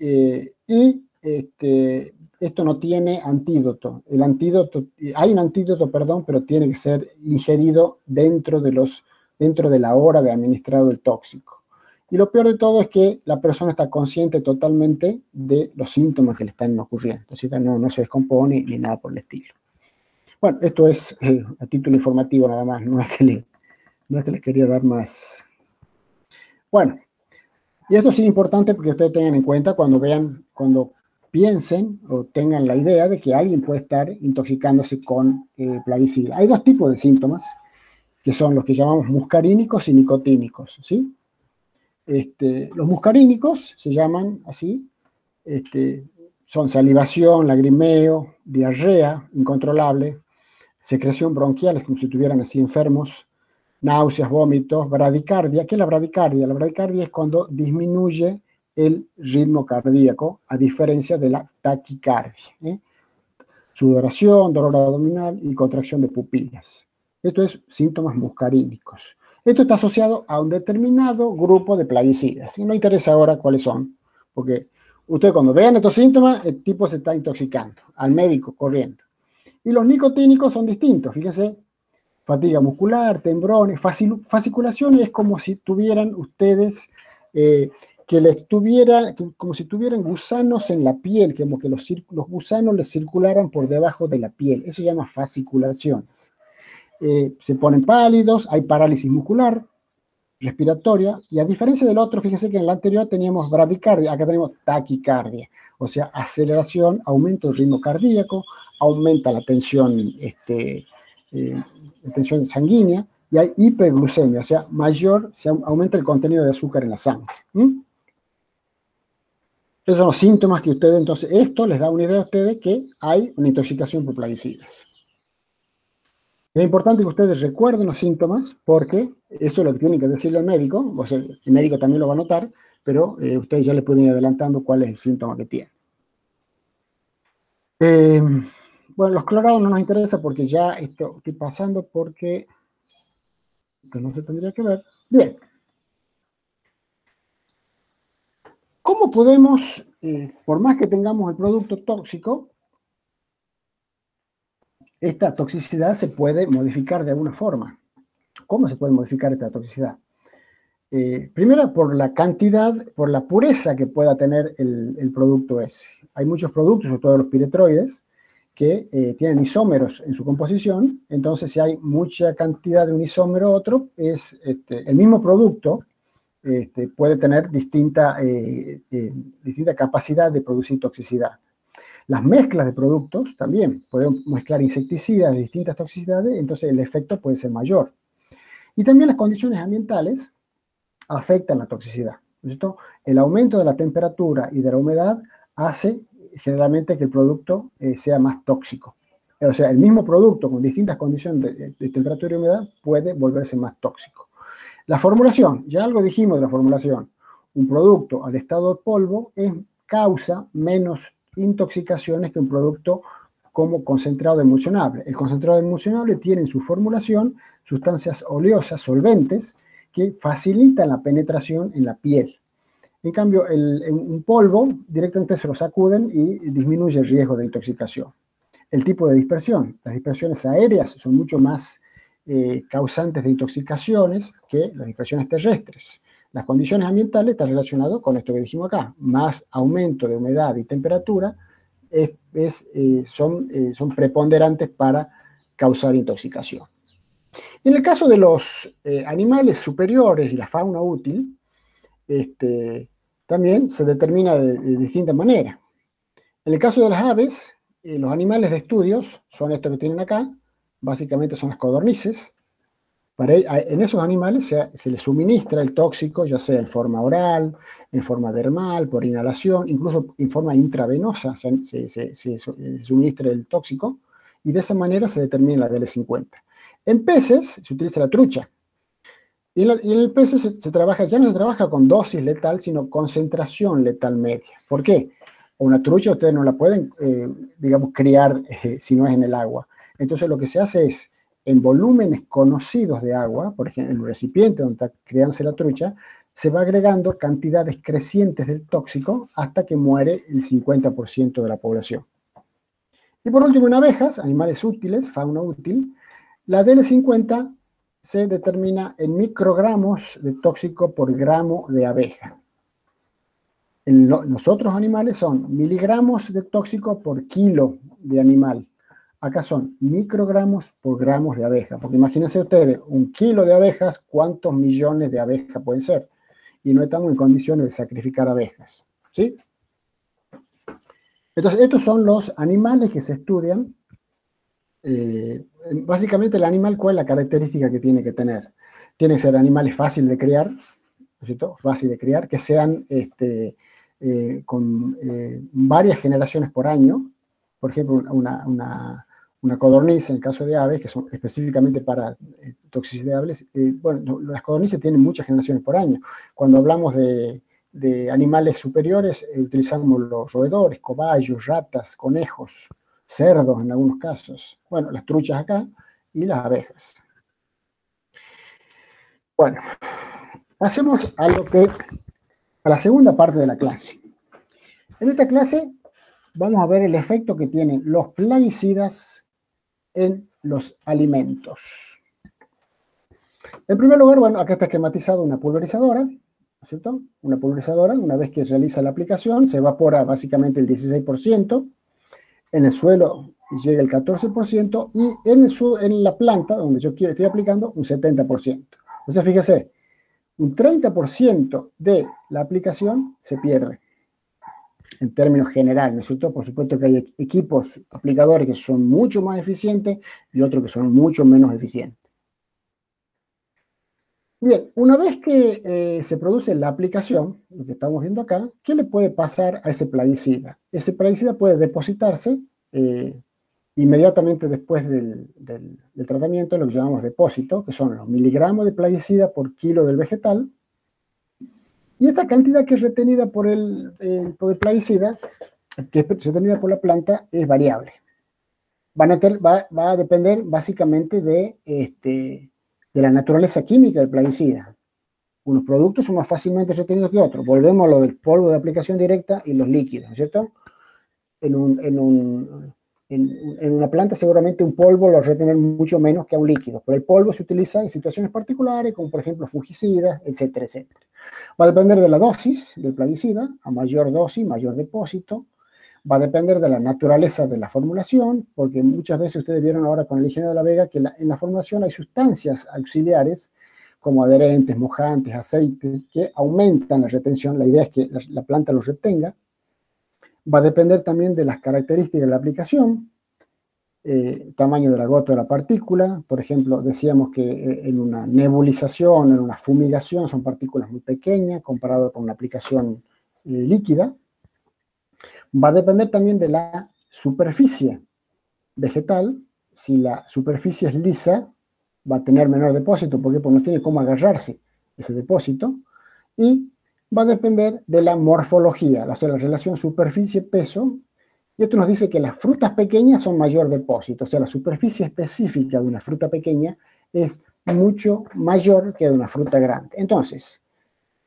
esto no tiene antídoto. Hay un antídoto, perdón, pero tiene que ser ingerido dentro de la hora de administrado el tóxico. Y lo peor de todo es que la persona está consciente totalmente de los síntomas que le están ocurriendo. Así que no se descompone ni nada por el estilo. Bueno, esto es a título informativo nada más, no es que les quería dar más. Bueno, y esto sí es importante porque ustedes tengan en cuenta cuando piensen o tengan la idea de que alguien puede estar intoxicándose con plaguicida. Hay dos tipos de síntomas, que son los que llamamos muscarínicos y nicotínicos, ¿sí? Los muscarínicos se llaman así, son salivación, lagrimeo, diarrea incontrolable, secreción bronquial, es como si estuvieran así enfermos, náuseas, vómitos, bradicardia. ¿Qué es la bradicardia? La bradicardia es cuando disminuye el ritmo cardíaco, a diferencia de la taquicardia. Sudoración, dolor abdominal y contracción de pupilas. Esto es síntomas muscarínicos. Esto está asociado a un determinado grupo de plaguicidas. Y no interesa ahora cuáles son, porque ustedes cuando vean estos síntomas, el tipo se está intoxicando, al médico corriendo. Y los nicotínicos son distintos, fíjense, fatiga muscular, tembrones, fasciculación, es como si tuvieran ustedes, como si tuvieran gusanos en la piel, como que los gusanos les circularan por debajo de la piel, eso se llama fasciculaciones. Se ponen pálidos, hay parálisis muscular, respiratoria, y a diferencia del otro, fíjense que en el anterior teníamos bradicardia, acá tenemos taquicardia, o sea, aceleración, aumento del ritmo cardíaco, aumenta la tensión, tensión sanguínea, y hay hiperglucemia, o sea, se aumenta el contenido de azúcar en la sangre. Esos son los síntomas que ustedes, entonces, esto les da una idea a ustedes que hay una intoxicación por plaguicidas. Es importante que ustedes recuerden los síntomas porque eso es lo que tienen que decirle al médico, o sea, el médico también lo va a notar, pero ustedes ya le pueden ir adelantando cuál es el síntoma que tienen. Bueno, los clorados no nos interesa porque ya esto estoy pasando porque esto no se tendría que ver. Bien. ¿Cómo podemos, por más que tengamos el producto tóxico, esta toxicidad se puede modificar de alguna forma? ¿Cómo se puede modificar esta toxicidad? Primero, por la cantidad, por la pureza que pueda tener el producto ese. Hay muchos productos, sobre todo los piretroides, que tienen isómeros en su composición, entonces si hay mucha cantidad de un isómero u otro, el mismo producto puede tener distinta capacidad de producir toxicidad. Las mezclas de productos también, podemos mezclar insecticidas de distintas toxicidades, entonces el efecto puede ser mayor. Y también las condiciones ambientales afectan la toxicidad. ¿Cierto? El aumento de la temperatura y de la humedad hace generalmente que el producto sea más tóxico. O sea, el mismo producto con distintas condiciones de temperatura y humedad puede volverse más tóxico. La formulación, ya algo dijimos de la formulación. Un producto al estado de polvo causa menos intoxicaciones que un producto como concentrado emulsionable. El concentrado emulsionable tiene en su formulación sustancias oleosas, solventes, que facilitan la penetración en la piel. En cambio, un polvo directamente se lo sacuden y disminuye el riesgo de intoxicación. El tipo de dispersión. Las dispersiones aéreas son mucho más causantes de intoxicaciones que las dispersiones terrestres. Las condiciones ambientales están relacionadas con esto que dijimos acá. Más aumento de humedad y temperatura son preponderantes para causar intoxicación. Y en el caso de los animales superiores y la fauna útil, también se determina de distinta manera. En el caso de las aves, los animales de estudios son estos que tienen acá, básicamente son las codornices. En esos animales se les suministra el tóxico, ya sea en forma oral, en forma dermal, por inhalación, incluso en forma intravenosa se suministra el tóxico, y de esa manera se determina la DL50. En peces se utiliza la trucha, y en el peces ya no se trabaja con dosis letal, sino concentración letal media. ¿Por qué? Una trucha ustedes no la pueden, digamos, criar si no es en el agua. Entonces lo que se hace es, en volúmenes conocidos de agua, por ejemplo, en un recipiente donde está criándose la trucha, se va agregando cantidades crecientes del tóxico hasta que muere el 50% de la población. Y por último, en abejas, animales útiles, fauna útil, la DL50 se determina en microgramos de tóxico por gramo de abeja. Los otros animales son miligramos de tóxico por kilo de animal. Acá son microgramos por gramos de abeja, porque imagínense ustedes, 1 kilo de abejas, ¿cuántos millones de abejas pueden ser? Y no estamos en condiciones de sacrificar abejas, ¿sí? Entonces, estos son los animales que se estudian. Básicamente, el animal, ¿cuál es la característica que tiene que tener? Tiene que ser animales fáciles de criar, ¿no es cierto? Fácil de criar, que sean con varias generaciones por año. Por ejemplo, una codorniz, en el caso de aves, que son específicamente para toxicidades, bueno, las codornices tienen muchas generaciones por año. Cuando hablamos de animales superiores, utilizamos los roedores, cobayos, ratas, conejos, cerdos en algunos casos. Bueno, las truchas acá y las abejas. Bueno, pasemos a la segunda parte de la clase. En esta clase vamos a ver el efecto que tienen los plaguicidas en los alimentos. En primer lugar, bueno, acá está esquematizado una pulverizadora, ¿no es cierto? Una pulverizadora, una vez que realiza la aplicación, se evapora básicamente el 16%, en el suelo llega el 14%, y en la planta, donde yo estoy aplicando, un 70%. Entonces, fíjese, un 30% de la aplicación se pierde. En términos generales, ¿no es cierto? Por supuesto que hay equipos aplicadores que son mucho más eficientes y otros que son mucho menos eficientes. Bien, una vez que se produce la aplicación, lo que estamos viendo acá, ¿qué le puede pasar a ese plaguicida? Ese plaguicida puede depositarse inmediatamente después del tratamiento, lo que llamamos depósito, que son los miligramos de plaguicida por kilo del vegetal. Y esta cantidad que es retenida por el plaguicida, que es retenida por la planta, es variable. Va a depender básicamente de la naturaleza química del plaguicida. Unos productos son más fácilmente retenidos que otros. Volvemos a lo del polvo de aplicación directa y los líquidos, ¿no es cierto? En una planta seguramente un polvo lo va a retener mucho menos que a un líquido, pero el polvo se utiliza en situaciones particulares, como por ejemplo fungicidas, etcétera, etcétera. Va a depender de la dosis del plaguicida, a mayor dosis, mayor depósito. Va a depender de la naturaleza de la formulación, porque muchas veces ustedes vieron ahora con el ingeniero de la Vega que en la formulación hay sustancias auxiliares, como adherentes, mojantes, aceites, que aumentan la retención. La idea es que la planta los retenga. Va a depender también de las características de la aplicación, tamaño de la gota de la partícula. Por ejemplo, decíamos que en una nebulización, en una fumigación, son partículas muy pequeñas comparado con una aplicación líquida. Va a depender también de la superficie vegetal. Si la superficie es lisa, va a tener menor depósito, porque no tiene cómo agarrarse ese depósito. Y va a depender de la morfología, o sea, la relación superficie-peso. Y esto nos dice que las frutas pequeñas son mayor depósito, o sea, la superficie específica de una fruta pequeña es mucho mayor que de una fruta grande. Entonces,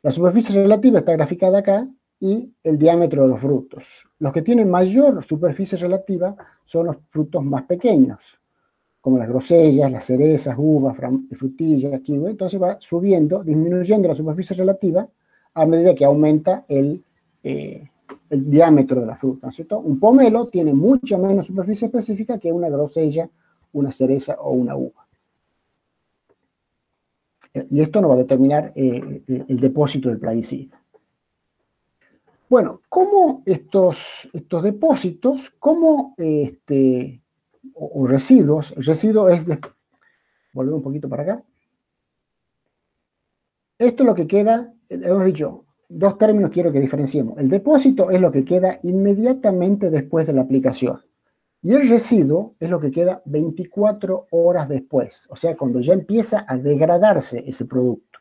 la superficie relativa está graficada acá y el diámetro de los frutos. Los que tienen mayor superficie relativa son los frutos más pequeños, como las grosellas, las cerezas, uvas, frutillas, kiwi. Entonces va subiendo, disminuyendo la superficie relativa a medida que aumenta el diámetro de la fruta, ¿no es cierto? Un pomelo tiene mucha menos superficie específica que una grosella una cereza o una uva. Y esto nos va a determinar el depósito del plaguicida. Bueno, ¿cómo estos depósitos, cómo o residuos, el residuo es, volvemos un poquito para acá. Esto es lo que queda, hemos dicho, dos términos quiero que diferenciemos. El depósito es lo que queda inmediatamente después de la aplicación. Y el residuo es lo que queda 24 horas después, o sea, cuando ya empieza a degradarse ese producto.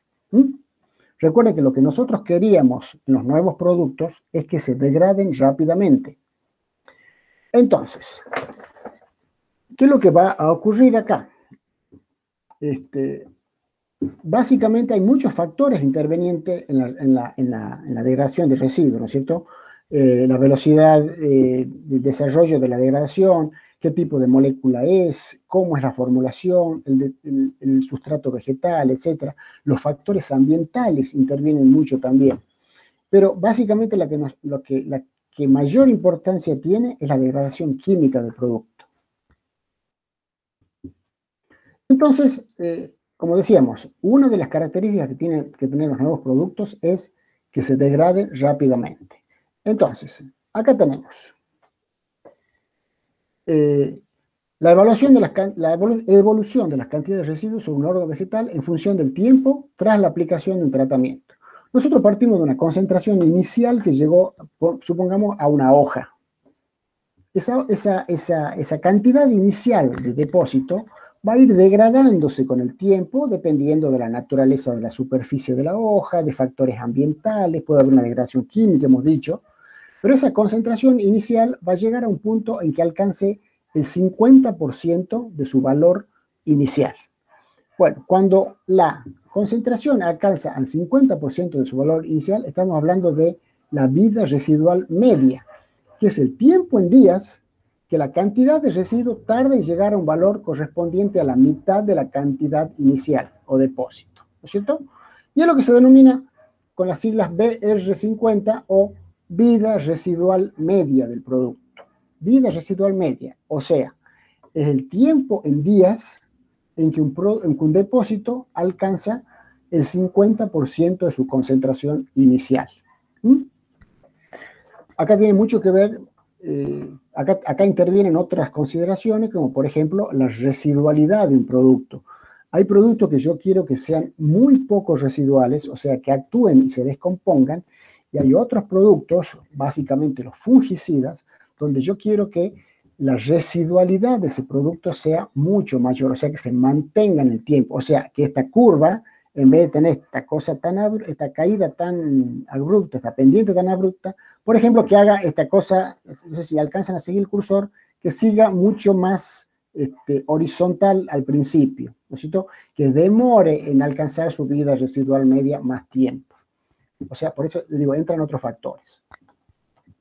Recuerden que lo que nosotros queríamos en los nuevos productos es que se degraden rápidamente. Entonces, ¿qué es lo que va a ocurrir acá? Básicamente hay muchos factores intervenientes en la degradación del residuo, ¿no es cierto? La velocidad de desarrollo de la degradación, qué tipo de molécula es, cómo es la formulación, el sustrato vegetal, etc. Los factores ambientales intervienen mucho también. Pero básicamente la que mayor importancia tiene es la degradación química del producto. Entonces, como decíamos, una de las características que tienen que tener los nuevos productos es que se degraden rápidamente. Entonces, acá tenemos la evolución de las cantidades de residuos sobre un órgano vegetal en función del tiempo tras la aplicación de un tratamiento. Nosotros partimos de una concentración inicial que llegó, supongamos, a una hoja. Esa cantidad inicial de depósito va a ir degradándose con el tiempo dependiendo de la naturaleza de la superficie de la hoja, de factores ambientales, puede haber una degradación química, hemos dicho, pero esa concentración inicial va a llegar a un punto en que alcance el 50% de su valor inicial. Bueno, cuando la concentración alcanza al 50% de su valor inicial, estamos hablando de la vida residual media, que es el tiempo en días que la cantidad de residuo tarda en llegar a un valor correspondiente a la mitad de la cantidad inicial o depósito, ¿no es cierto? Y es lo que se denomina con las siglas BR50 o vida residual media del producto. Vida residual media, o sea, es el tiempo en días en que un depósito alcanza el 50% de su concentración inicial. Acá tiene mucho que ver, acá intervienen otras consideraciones, como por ejemplo la residualidad de un producto. Hay productos que yo quiero que sean muy poco residuales, o sea, que actúen y se descompongan, y hay otros productos, básicamente los fungicidas, donde yo quiero que la residualidad de ese producto sea mucho mayor, o sea, que se mantenga en el tiempo, o sea, que esta curva, en vez de tener esta caída tan abrupta, esta pendiente tan abrupta, por ejemplo, que haga esta cosa, no sé si alcanzan a seguir el cursor, que siga mucho más horizontal al principio, ¿no es cierto? Que demore en alcanzar su vida residual media más tiempo. O sea, por eso digo, entran otros factores.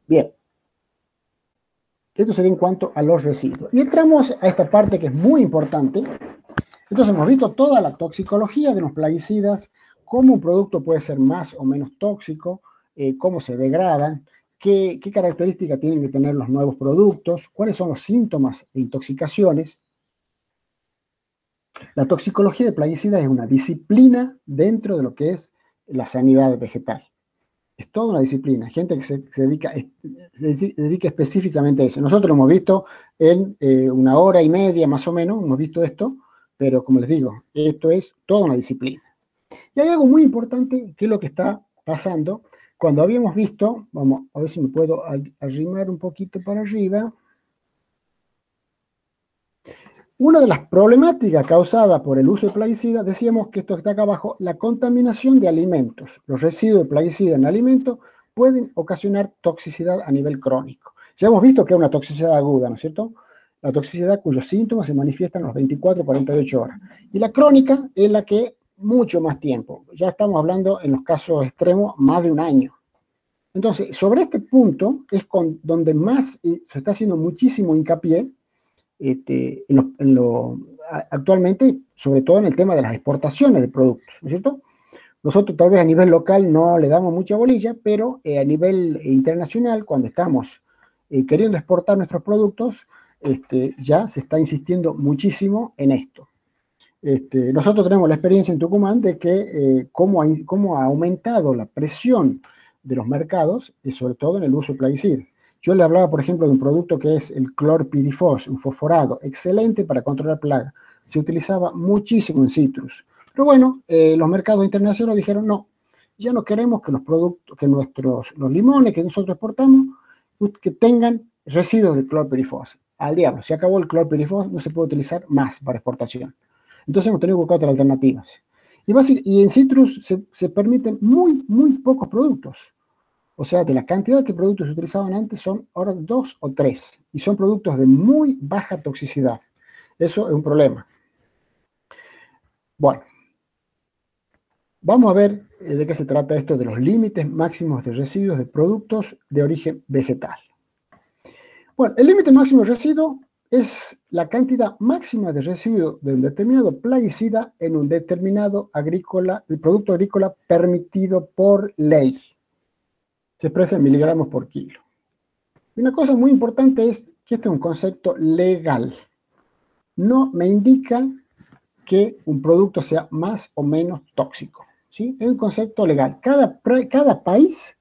Bien. Esto sería en cuanto a los residuos. Y entramos a esta parte que es muy importante. Entonces hemos visto toda la toxicología de los plaguicidas, cómo un producto puede ser más o menos tóxico, cómo se degradan, qué características tienen que tener los nuevos productos, cuáles son los síntomas de intoxicaciones. La toxicología de plaguicidas es una disciplina dentro de lo que es la sanidad vegetal. Es toda una disciplina, gente que se dedica específicamente a eso. Nosotros lo hemos visto en una hora y media más o menos, hemos visto esto, pero como les digo, esto es toda una disciplina. Y hay algo muy importante que es lo que está pasando. Cuando habíamos visto, vamos a ver si me puedo arrimar un poquito para arriba. Una de las problemáticas causadas por el uso de plaguicidas, decíamos que esto que está acá abajo, la contaminación de alimentos. Los residuos de plaguicidas en alimentos pueden ocasionar toxicidad a nivel crónico. Ya hemos visto que es una toxicidad aguda, ¿no es cierto? La toxicidad cuyos síntomas se manifiestan a las 24 o 48 horas. Y la crónica es la que mucho más tiempo. Ya estamos hablando, en los casos extremos, más de un año. Entonces, sobre este punto es donde más se está haciendo muchísimo hincapié actualmente, sobre todo en el tema de las exportaciones de productos, ¿no es cierto? Nosotros tal vez a nivel local no le damos mucha bolilla, pero a nivel internacional, cuando estamos queriendo exportar nuestros productos, ya se está insistiendo muchísimo en esto. Nosotros tenemos la experiencia en Tucumán de que cómo ha aumentado la presión de los mercados, y sobre todo en el uso de plaguicidas. Yo le hablaba, por ejemplo, de un producto que es el clorpirifos, un fosforado, excelente para controlar plagas. Se utilizaba muchísimo en citrus. Pero bueno, los mercados internacionales dijeron, no, ya no queremos que los productos, que los limones que nosotros exportamos, que tengan residuos de clorpirifos. Al diablo, se acabó el clorpirifos, no se puede utilizar más para exportación. Entonces hemos tenido que buscar otras alternativas. Y en citrus se permiten muy pocos productos. O sea, de la cantidad de productos que se utilizaban antes son ahora 2 o 3. Y son productos de muy baja toxicidad. Eso es un problema. Bueno, vamos a ver de qué se trata esto de los límites máximos de residuos de productos de origen vegetal. Bueno, el límite máximo de residuo es la cantidad máxima de residuo de un determinado plaguicida en un determinado producto agrícola permitido por ley. Se expresa en miligramos por kilo. Y una cosa muy importante es que este es un concepto legal. No me indica que un producto sea más o menos tóxico, ¿sí? Es un concepto legal. Cada país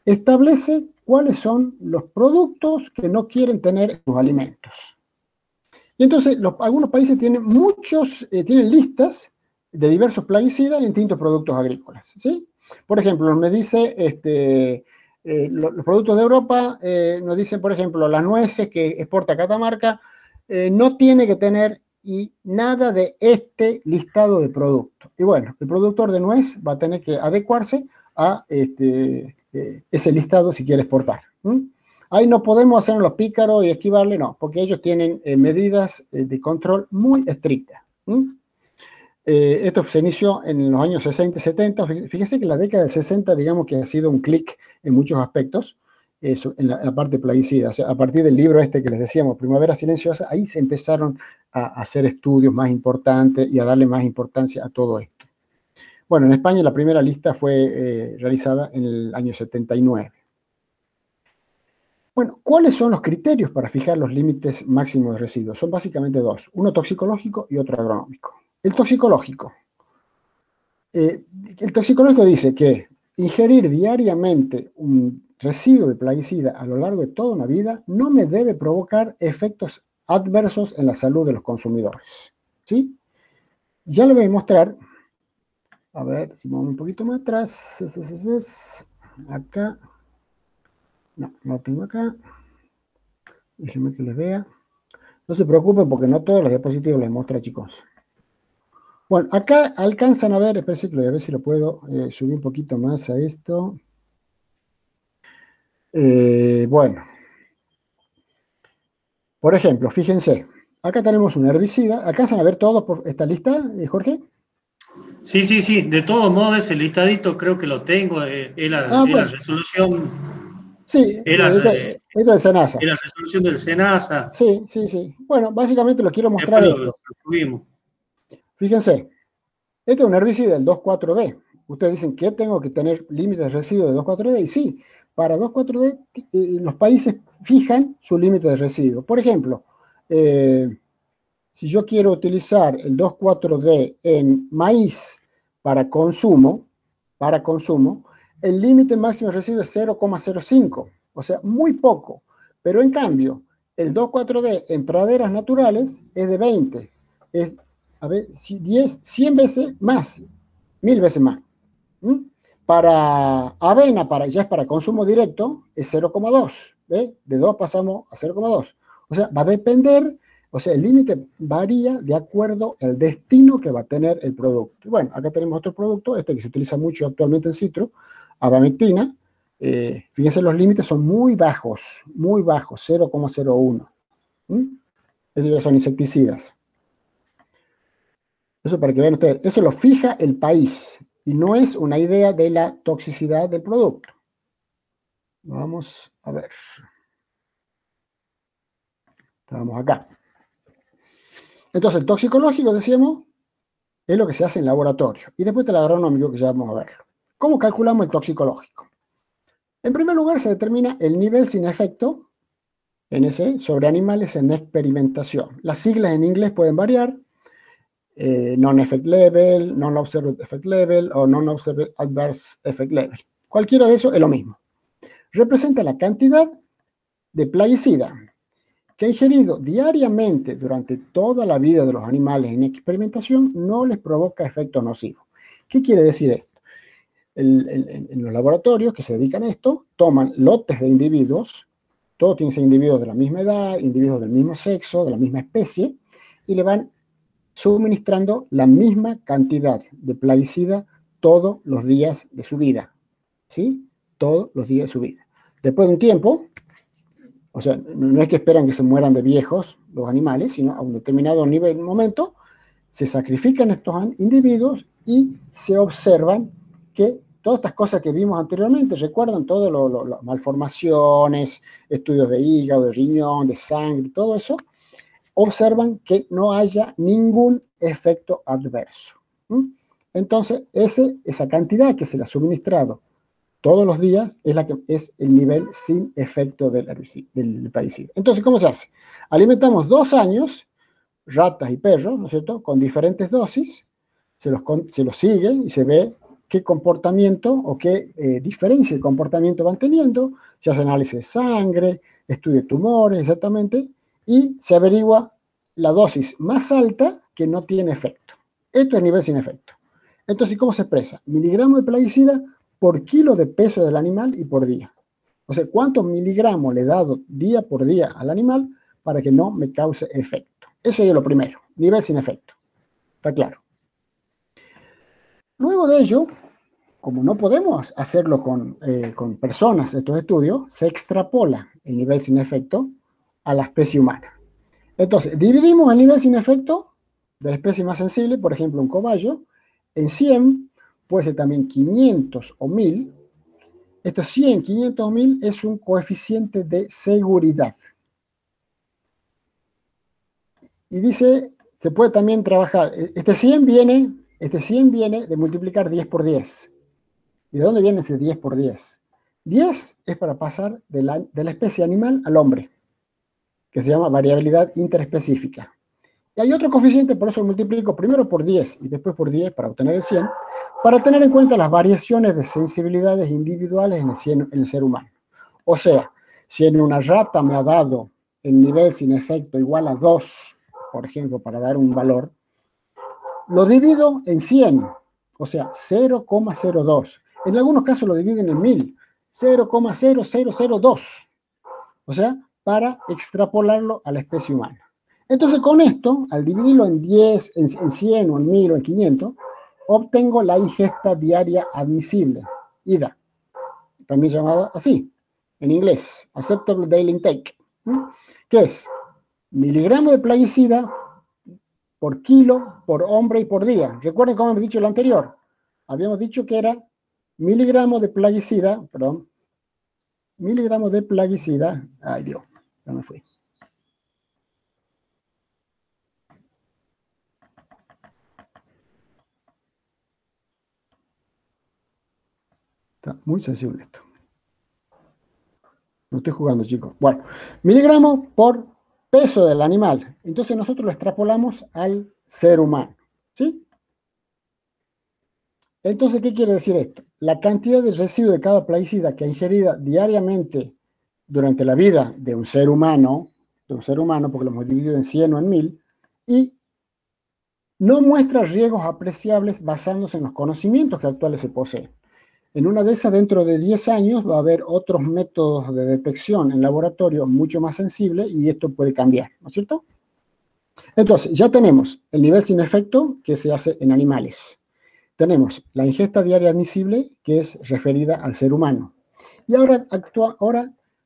establece cuáles son los productos que no quieren tener en sus alimentos. Y entonces algunos países tienen tienen listas de diversos plaguicidas en distintos productos agrícolas, ¿sí? Por ejemplo, me dice los productos de Europa, nos dicen, por ejemplo, las nueces que exporta Catamarca, no tiene que tener nada de este listado de productos. Y bueno, el productor de nuez va a tener que adecuarse a ese listado si quiere exportar. Ahí no podemos hacer los pícaros y esquivarle, no, porque ellos tienen medidas de control muy estrictas. Esto se inició en los años 60 y 70. Fíjense que la década de 60, digamos que ha sido un clic en muchos aspectos, en la parte plaguicida. O sea, a partir del libro que les decíamos, Primavera Silenciosa, ahí se empezaron a hacer estudios más importantes y a darle más importancia a todo esto. Bueno, en España la primera lista fue realizada en el año 79. Bueno, ¿cuáles son los criterios para fijar los límites máximos de residuos? Son básicamente dos, uno toxicológico y otro agronómico. El toxicológico dice que ingerir diariamente un residuo de plaguicida a lo largo de toda una vida no me debe provocar efectos adversos en la salud de los consumidores, ¿sí? Ya le voy a mostrar, a ver si vamos un poquito más atrás, acá, no lo tengo acá, déjenme que les vea, no se preocupen porque no todos los diapositivos les muestro, chicos. Bueno, acá alcanzan a ver, espérense que voy a ver si lo puedo subir un poquito más a esto. Bueno, por ejemplo, fíjense, acá tenemos un herbicida. ¿Alcanzan a ver todo por esta lista, Jorge? Sí. De todos modos, ese listadito creo que lo tengo. La resolución. Sí, esto es SENASA. Es la resolución del SENASA. Sí. Bueno, básicamente lo quiero mostrar. Lo subimos. Fíjense, este es un herbicida del 2,4-D. Ustedes dicen que tengo que tener límites de residuo de 2,4-D, y sí, para 2,4-D los países fijan su límite de residuo. Por ejemplo, si yo quiero utilizar el 2,4-D en maíz para consumo, el límite máximo de residuo es 0,05, o sea, muy poco. Pero en cambio, el 2,4-D en praderas naturales es de 20. Es, a ver, 100 veces más, 1000 veces más. Para avena, ya es para consumo directo, es 0,2. ¿Ve? De 2 pasamos a 0,2. O sea, va a depender, o sea, el límite varía de acuerdo al destino que va a tener el producto. Y bueno, acá tenemos otro producto, que se utiliza mucho actualmente en citro, abamectina. Fíjense, los límites son muy bajos, 0,01. Ellos son insecticidas. Eso para que vean ustedes, eso lo fija el país y no es una idea de la toxicidad del producto. Vamos a ver. Estamos acá. Entonces, el toxicológico, decíamos, es lo que se hace en laboratorio. Y después el agronómico, que ya vamos a verlo. ¿Cómo calculamos el toxicológico? En primer lugar, se determina el nivel sin efecto NC, sobre animales en experimentación. Las siglas en inglés pueden variar, Non-Effect Level, Non-Observed Effect Level o Non-Observed Adverse Effect Level. Cualquiera de esos es lo mismo. Representa la cantidad de plaguicida que ha ingerido diariamente durante toda la vida de los animales en experimentación no les provoca efecto nocivo. ¿Qué quiere decir esto? En los laboratorios que se dedican a esto, toman lotes de individuos, todos tienen que ser individuos de la misma edad, individuos del mismo sexo, de la misma especie, y le van suministrando la misma cantidad de plaguicida todos los días de su vida, ¿sí? Todos los días de su vida. Después de un tiempo, o sea, no es que esperan que se mueran de viejos los animales, sino a un determinado nivel, momento, se sacrifican estos individuos y se observan que todas estas cosas que vimos anteriormente, recuerdan todas las malformaciones, estudios de hígado, de riñón, de sangre, todo eso, observan que no haya ningún efecto adverso. Entonces, esa cantidad que se le ha suministrado todos los días es la que es el nivel sin efecto del plaguicida. Entonces, ¿cómo se hace? Alimentamos 2 años ratas y perros, ¿no es cierto?, con diferentes dosis, se los sigue y se ve qué comportamiento o qué diferencia de comportamiento van teniendo, se hace análisis de sangre, estudio de tumores, exactamente, y se averigua la dosis más alta que no tiene efecto. Esto es nivel sin efecto. Entonces, ¿cómo se expresa? Miligramos de plaguicida por kilo de peso del animal y por día. O sea, ¿cuántos miligramos le he dado día por día al animal para que no me cause efecto? Eso es lo primero, nivel sin efecto. ¿Está claro? Luego de ello, como no podemos hacerlo con personas, estos estudios, se extrapola el nivel sin efecto a la especie humana. Entonces, dividimos el nivel sin efecto de la especie más sensible, por ejemplo, un cobayo, en 100, puede ser también 500 o 1000. Estos 100, 500 o 1000 es un coeficiente de seguridad. Y dice, se puede también trabajar, este 100 viene de multiplicar 10 por 10. ¿Y de dónde viene ese 10 por 10? 10 es para pasar de la especie animal al hombre, que se llama variabilidad interespecífica. Y hay otro coeficiente, por eso lo multiplico primero por 10 y después por 10 para obtener el 100, para tener en cuenta las variaciones de sensibilidades individuales en el ser humano. O sea, si en una rata me ha dado el nivel sin efecto igual a 2, por ejemplo, para dar un valor, lo divido en 100, o sea, 0,02. En algunos casos lo dividen en 1000, 0,0002. O sea, para extrapolarlo a la especie humana. Entonces, con esto, al dividirlo en 10, en 100 o en 1000 o en 500, obtengo la ingesta diaria admisible, IDA, también llamada así, en inglés, Acceptable Daily Intake, que es miligramo de plaguicida por kilo, por hombre y por día. Recuerden cómo hemos dicho lo anterior. Habíamos dicho que era miligramo de plaguicida, ay Dios, ya me fui. Está muy sensible esto. No estoy jugando, chicos. Bueno, miligramo por peso del animal. Entonces nosotros lo extrapolamos al ser humano. ¿Sí? Entonces, ¿qué quiere decir esto? La cantidad de residuo de cada plaguicida que ha ingerido diariamente durante la vida de un ser humano, porque lo hemos dividido en 100 o en 1000, y no muestra riesgos apreciables basándose en los conocimientos que actuales se poseen. En una de esas, dentro de 10 años, va a haber otros métodos de detección en laboratorio mucho más sensibles y esto puede cambiar, ¿no es cierto? Entonces, ya tenemos el nivel sin efecto que se hace en animales. Tenemos la ingesta diaria admisible, que es referida al ser humano. Y ahora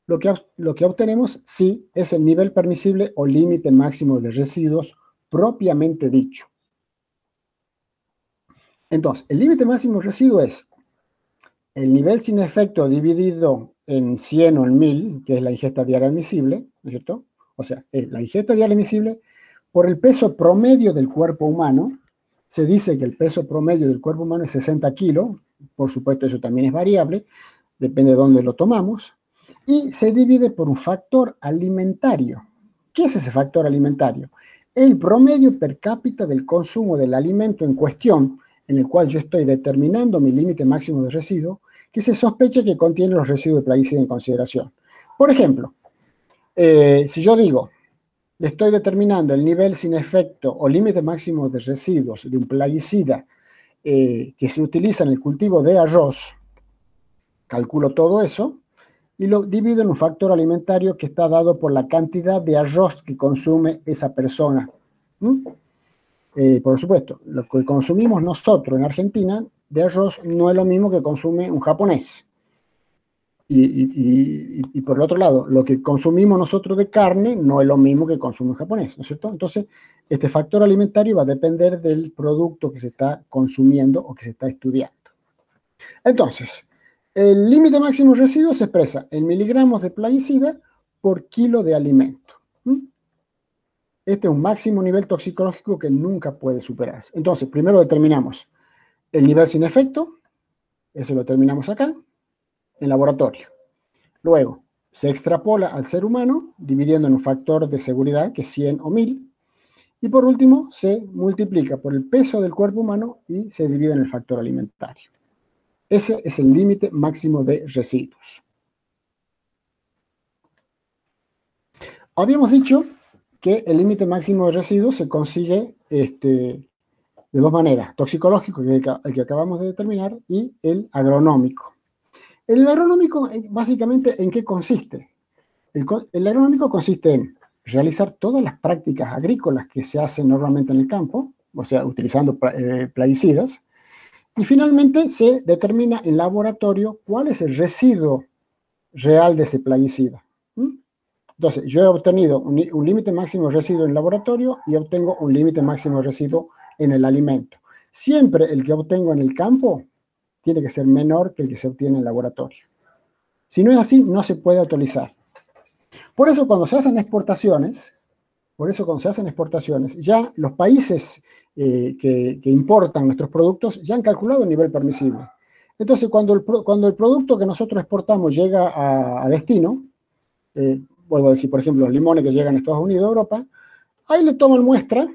lo que obtenemos sí es el nivel permisible o límite máximo de residuos propiamente dicho. Entonces, el límite máximo de residuo es el nivel sin efecto dividido en 100 o en 1000, que es la ingesta diaria admisible, ¿no es cierto? O sea, la ingesta diaria admisible por el peso promedio del cuerpo humano. Se dice que el peso promedio del cuerpo humano es 60 kilos, por supuesto eso también es variable, depende de dónde lo tomamos, y se divide por un factor alimentario. ¿Qué es ese factor alimentario? El promedio per cápita del consumo del alimento en cuestión, en el cual yo estoy determinando mi límite máximo de residuo, que se sospecha que contiene los residuos de plaguicida en consideración. Por ejemplo, si yo digo, le estoy determinando el nivel sin efecto o límite máximo de residuos de un plaguicida que se utiliza en el cultivo de arroz, calculo todo eso y lo divido en un factor alimentario que está dado por la cantidad de arroz que consume esa persona. Por supuesto, lo que consumimos nosotros en Argentina de arroz no es lo mismo que consume un japonés. Y por el otro lado, lo que consumimos nosotros de carne no es lo mismo que consume un japonés, ¿no es cierto? Entonces, este factor alimentario va a depender del producto que se está consumiendo o que se está estudiando. Entonces, el límite máximo de residuos se expresa en miligramos de plaguicida por kilo de alimento. Este es un máximo nivel toxicológico que nunca puede superarse. Entonces, primero determinamos el nivel sin efecto, eso lo determinamos acá, en laboratorio. Luego, se extrapola al ser humano, dividiendo en un factor de seguridad, que es 100 o 1000. Y por último, se multiplica por el peso del cuerpo humano y se divide en el factor alimentario. Ese es el límite máximo de residuos. Habíamos dicho que el límite máximo de residuos se consigue de dos maneras, toxicológico, que es el que acabamos de determinar, y el agronómico. El agronómico, básicamente, ¿en qué consiste? El agronómico consiste en realizar todas las prácticas agrícolas que se hacen normalmente en el campo, o sea, utilizando plaguicidas, y finalmente se determina en laboratorio cuál es el residuo real de ese plaguicida. Entonces, yo he obtenido un límite máximo de residuo en laboratorio y obtengo un límite máximo de residuo en el alimento. Siempre el que obtengo en el campo tiene que ser menor que el que se obtiene en el laboratorio. Si no es así, no se puede autorizar. Por eso cuando se hacen exportaciones, ya los países que importan nuestros productos ya han calculado el nivel permisible. Entonces, cuando el producto que nosotros exportamos llega a destino, vuelvo a decir, por ejemplo, los limones que llegan a Estados Unidos, Europa, ahí le toman muestra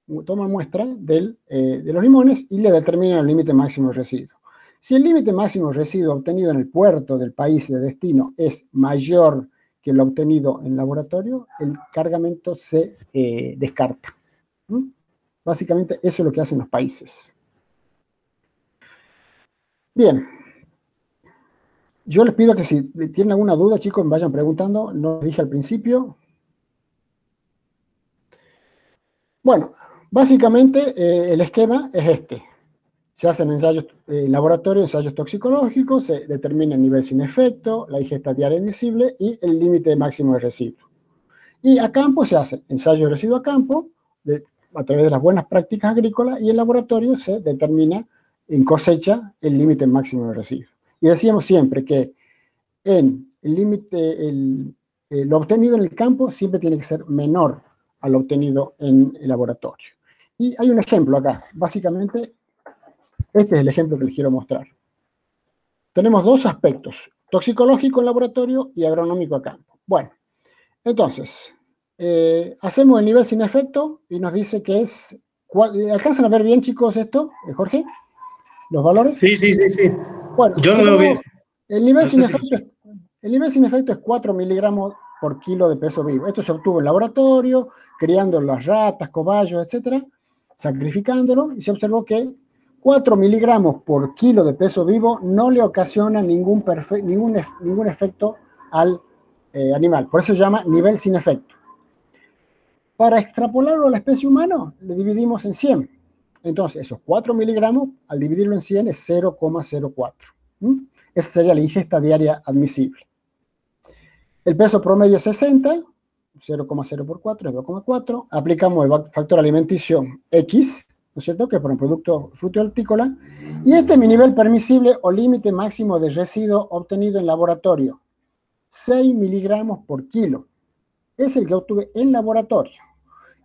de los limones y le determinan el límite máximo de residuo. Si el límite máximo de residuo obtenido en el puerto del país de destino es mayor que lo obtenido en laboratorio, el cargamento se descarta. Básicamente eso es lo que hacen los países. Bien. Yo les pido que si tienen alguna duda, chicos, me vayan preguntando. No lo dije al principio. Bueno, básicamente el esquema es este. Se hacen ensayos en laboratorio, ensayos toxicológicos, se determina el nivel sin efecto, la ingesta diaria admisible y el límite máximo de residuo. Y a campo se hacen ensayos de residuo a campo a través de las buenas prácticas agrícolas y en laboratorio se determina en cosecha el límite máximo de residuo. Y decíamos siempre que lo obtenido en el campo siempre tiene que ser menor a lo obtenido en el laboratorio. Y hay un ejemplo acá. Básicamente, este es el ejemplo que les quiero mostrar. Tenemos dos aspectos, toxicológico en laboratorio y agronómico a campo. Bueno, entonces, hacemos el nivel sin efecto y nos dice que es... ¿Alcanzan a ver bien, chicos, esto, Jorge? ¿Los valores? Sí. Bueno, yo lo veo bien. El nivel sin efecto es 4 miligramos por kilo de peso vivo. Esto se obtuvo en laboratorio, criando las ratas, cobayos, etcétera, sacrificándolo, y se observó que 4 miligramos por kilo de peso vivo no le ocasiona ningún efecto al animal. Por eso se llama nivel sin efecto. Para extrapolarlo a la especie humana, le dividimos en 100. Entonces, esos 4 miligramos, al dividirlo en 100, es 0,04. Esa sería la ingesta diaria admisible. El peso promedio es 60, 0,0 por 4 es 2,4. Aplicamos el factor alimenticio X, ¿no es cierto?, que es por un producto frutícola. Y este es mi nivel permisible o límite máximo de residuo obtenido en laboratorio. 6 miligramos por kilo. Es el que obtuve en laboratorio.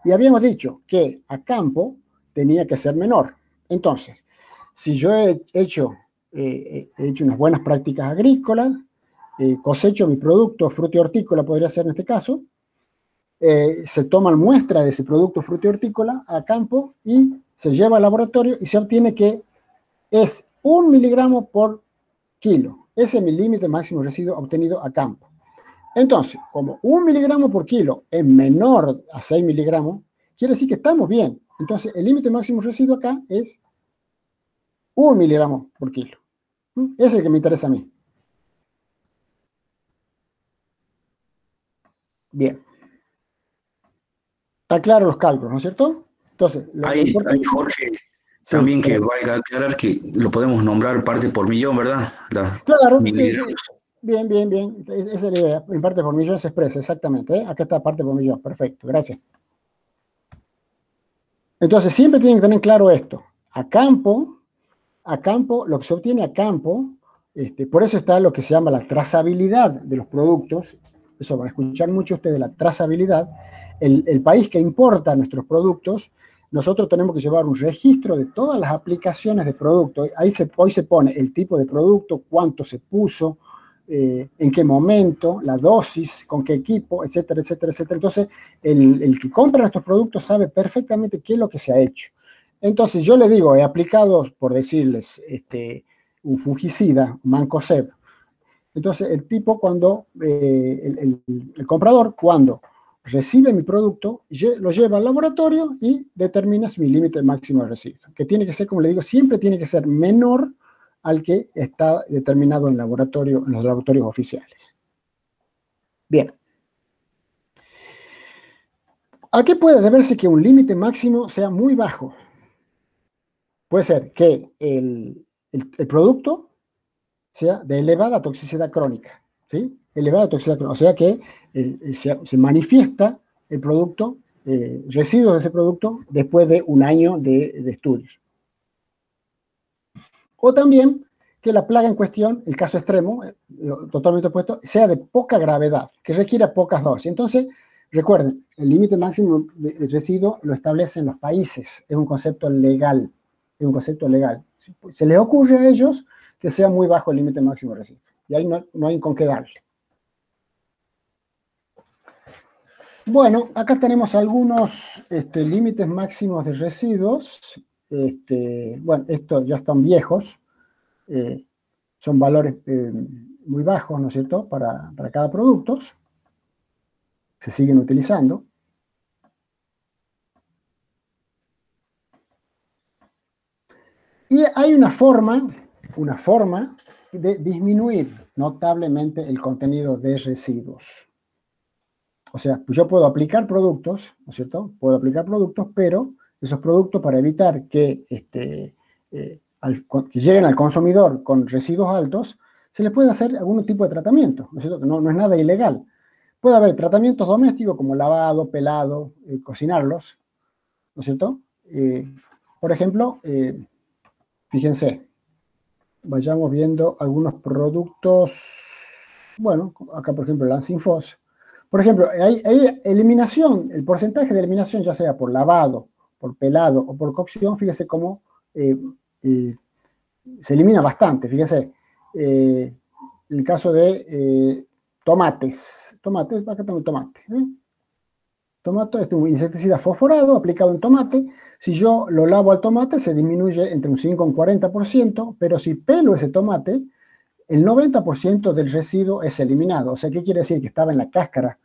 Y habíamos dicho que a campo tenía que ser menor. Entonces, si yo he hecho unas buenas prácticas agrícolas, cosecho mi producto fruto y hortícola, podría ser en este caso, se toman muestras de ese producto fruto y hortícola a campo y se lleva al laboratorio y se obtiene que es 1 miligramo por kilo. Ese es mi límite máximo de residuo obtenido a campo. Entonces, como 1 miligramo por kilo es menor a 6 miligramos, quiere decir que estamos bien. Entonces, el límite máximo de residuo acá es 1 miligramo por kilo. Ese es el que me interesa a mí. Bien. Está claro los cálculos, ¿no es cierto? Entonces, Ahí, Jorge, sí, también que valga aclarar que lo podemos nombrar parte por millón, ¿verdad? Claro, sí, sí. Bien, bien, bien. Esa es la idea. En parte por millón se expresa, exactamente. Acá está parte por millón. Perfecto, gracias. Entonces, siempre tienen que tener claro esto. A campo, lo que se obtiene a campo, por eso está lo que se llama la trazabilidad de los productos. Eso van a escuchar mucho ustedes de la trazabilidad. El país que importa nuestros productos, nosotros tenemos que llevar un registro de todas las aplicaciones de producto. Hoy se pone el tipo de producto, cuánto se puso, en qué momento, la dosis, con qué equipo, etcétera, etcétera, etcétera. Entonces, el que compra nuestros productos sabe perfectamente qué es lo que se ha hecho. Entonces, yo le digo, he aplicado, por decirles, un fungicida, un mancozeb. Entonces, el tipo cuando, el comprador, cuando recibe mi producto, lo lleva al laboratorio y determina mi límite máximo de residuo, que tiene que ser, como le digo, siempre tiene que ser menor al que está determinado en los laboratorios oficiales. Bien. ¿A qué puede deberse que un límite máximo sea muy bajo? Puede ser que el producto sea de elevada toxicidad crónica, ¿sí? Elevada toxicidad crónica, o sea que se manifiesta el producto, residuos de ese producto, después de un año de estudios. O también que la plaga en cuestión, el caso extremo, totalmente opuesto, sea de poca gravedad, que requiera pocas dosis. Entonces, recuerden, el límite máximo de residuo lo establecen los países, es un concepto legal, Se les ocurre a ellos que sea muy bajo el límite máximo de residuo, y ahí no hay con qué darle. Bueno, acá tenemos algunos límites máximos de residuos. Bueno, estos ya están viejos, son valores muy bajos, ¿no es cierto?, para cada producto. Se siguen utilizando. Y hay una forma de disminuir notablemente el contenido de residuos. O sea, yo puedo aplicar productos, ¿no es cierto? Puedo aplicar productos, pero esos productos, para evitar que lleguen al consumidor con residuos altos, se les puede hacer algún tipo de tratamiento, ¿no es cierto? No es nada ilegal. Puede haber tratamientos domésticos como lavado, pelado, cocinarlos, ¿no es cierto? Por ejemplo, fíjense, vayamos viendo algunos productos, bueno, acá por ejemplo el Lansinfos. Por ejemplo, hay eliminación, el porcentaje de eliminación, ya sea por lavado, por pelado o por cocción, fíjese cómo se elimina bastante. Fíjese, el caso de tomates, acá tengo el tomate. Tomate es un insecticida fosforado aplicado en tomate. Si yo lo lavo al tomate, se disminuye entre un 5 y un 40%, pero si pelo ese tomate, el 90% del residuo es eliminado. O sea, ¿qué quiere decir? Que estaba en la cáscara,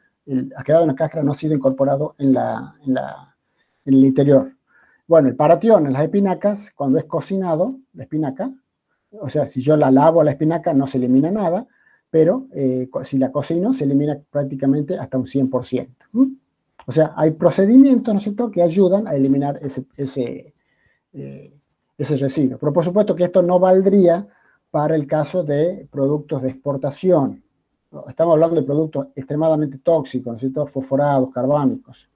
ha quedado en la cáscara, no ha sido incorporado en el interior. Bueno, el paratión en las espinacas, cuando es cocinado, la espinaca, o sea, si yo la lavo a la espinaca no se elimina nada, pero si la cocino se elimina prácticamente hasta un 100%. O sea, hay procedimientos, ¿no es cierto?, que ayudan a eliminar ese residuo. Pero por supuesto que esto no valdría para el caso de productos de exportación. Estamos hablando de productos extremadamente tóxicos, ¿no es cierto?, fosforados, carbámicos.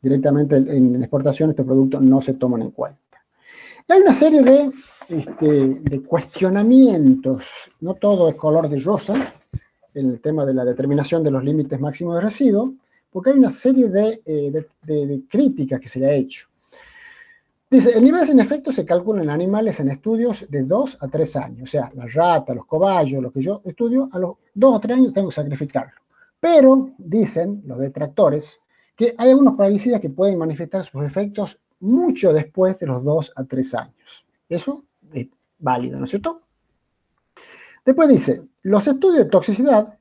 Directamente en exportación estos productos no se toman en cuenta. Y hay una serie de cuestionamientos, no todo es color de rosa, en el tema de la determinación de los límites máximos de residuos, porque hay una serie de críticas que se le ha hecho. Dice, el nivel sin efecto se calcula en animales en estudios de 2 a 3 años. O sea, las ratas, los cobayos, lo que yo estudio, a los 2 o 3 años tengo que sacrificarlo. Pero, dicen los detractores, que hay algunos plaguicidas que pueden manifestar sus efectos mucho después de los 2 a 3 años. Eso es válido, ¿no es cierto? Después dice, los estudios de toxicidad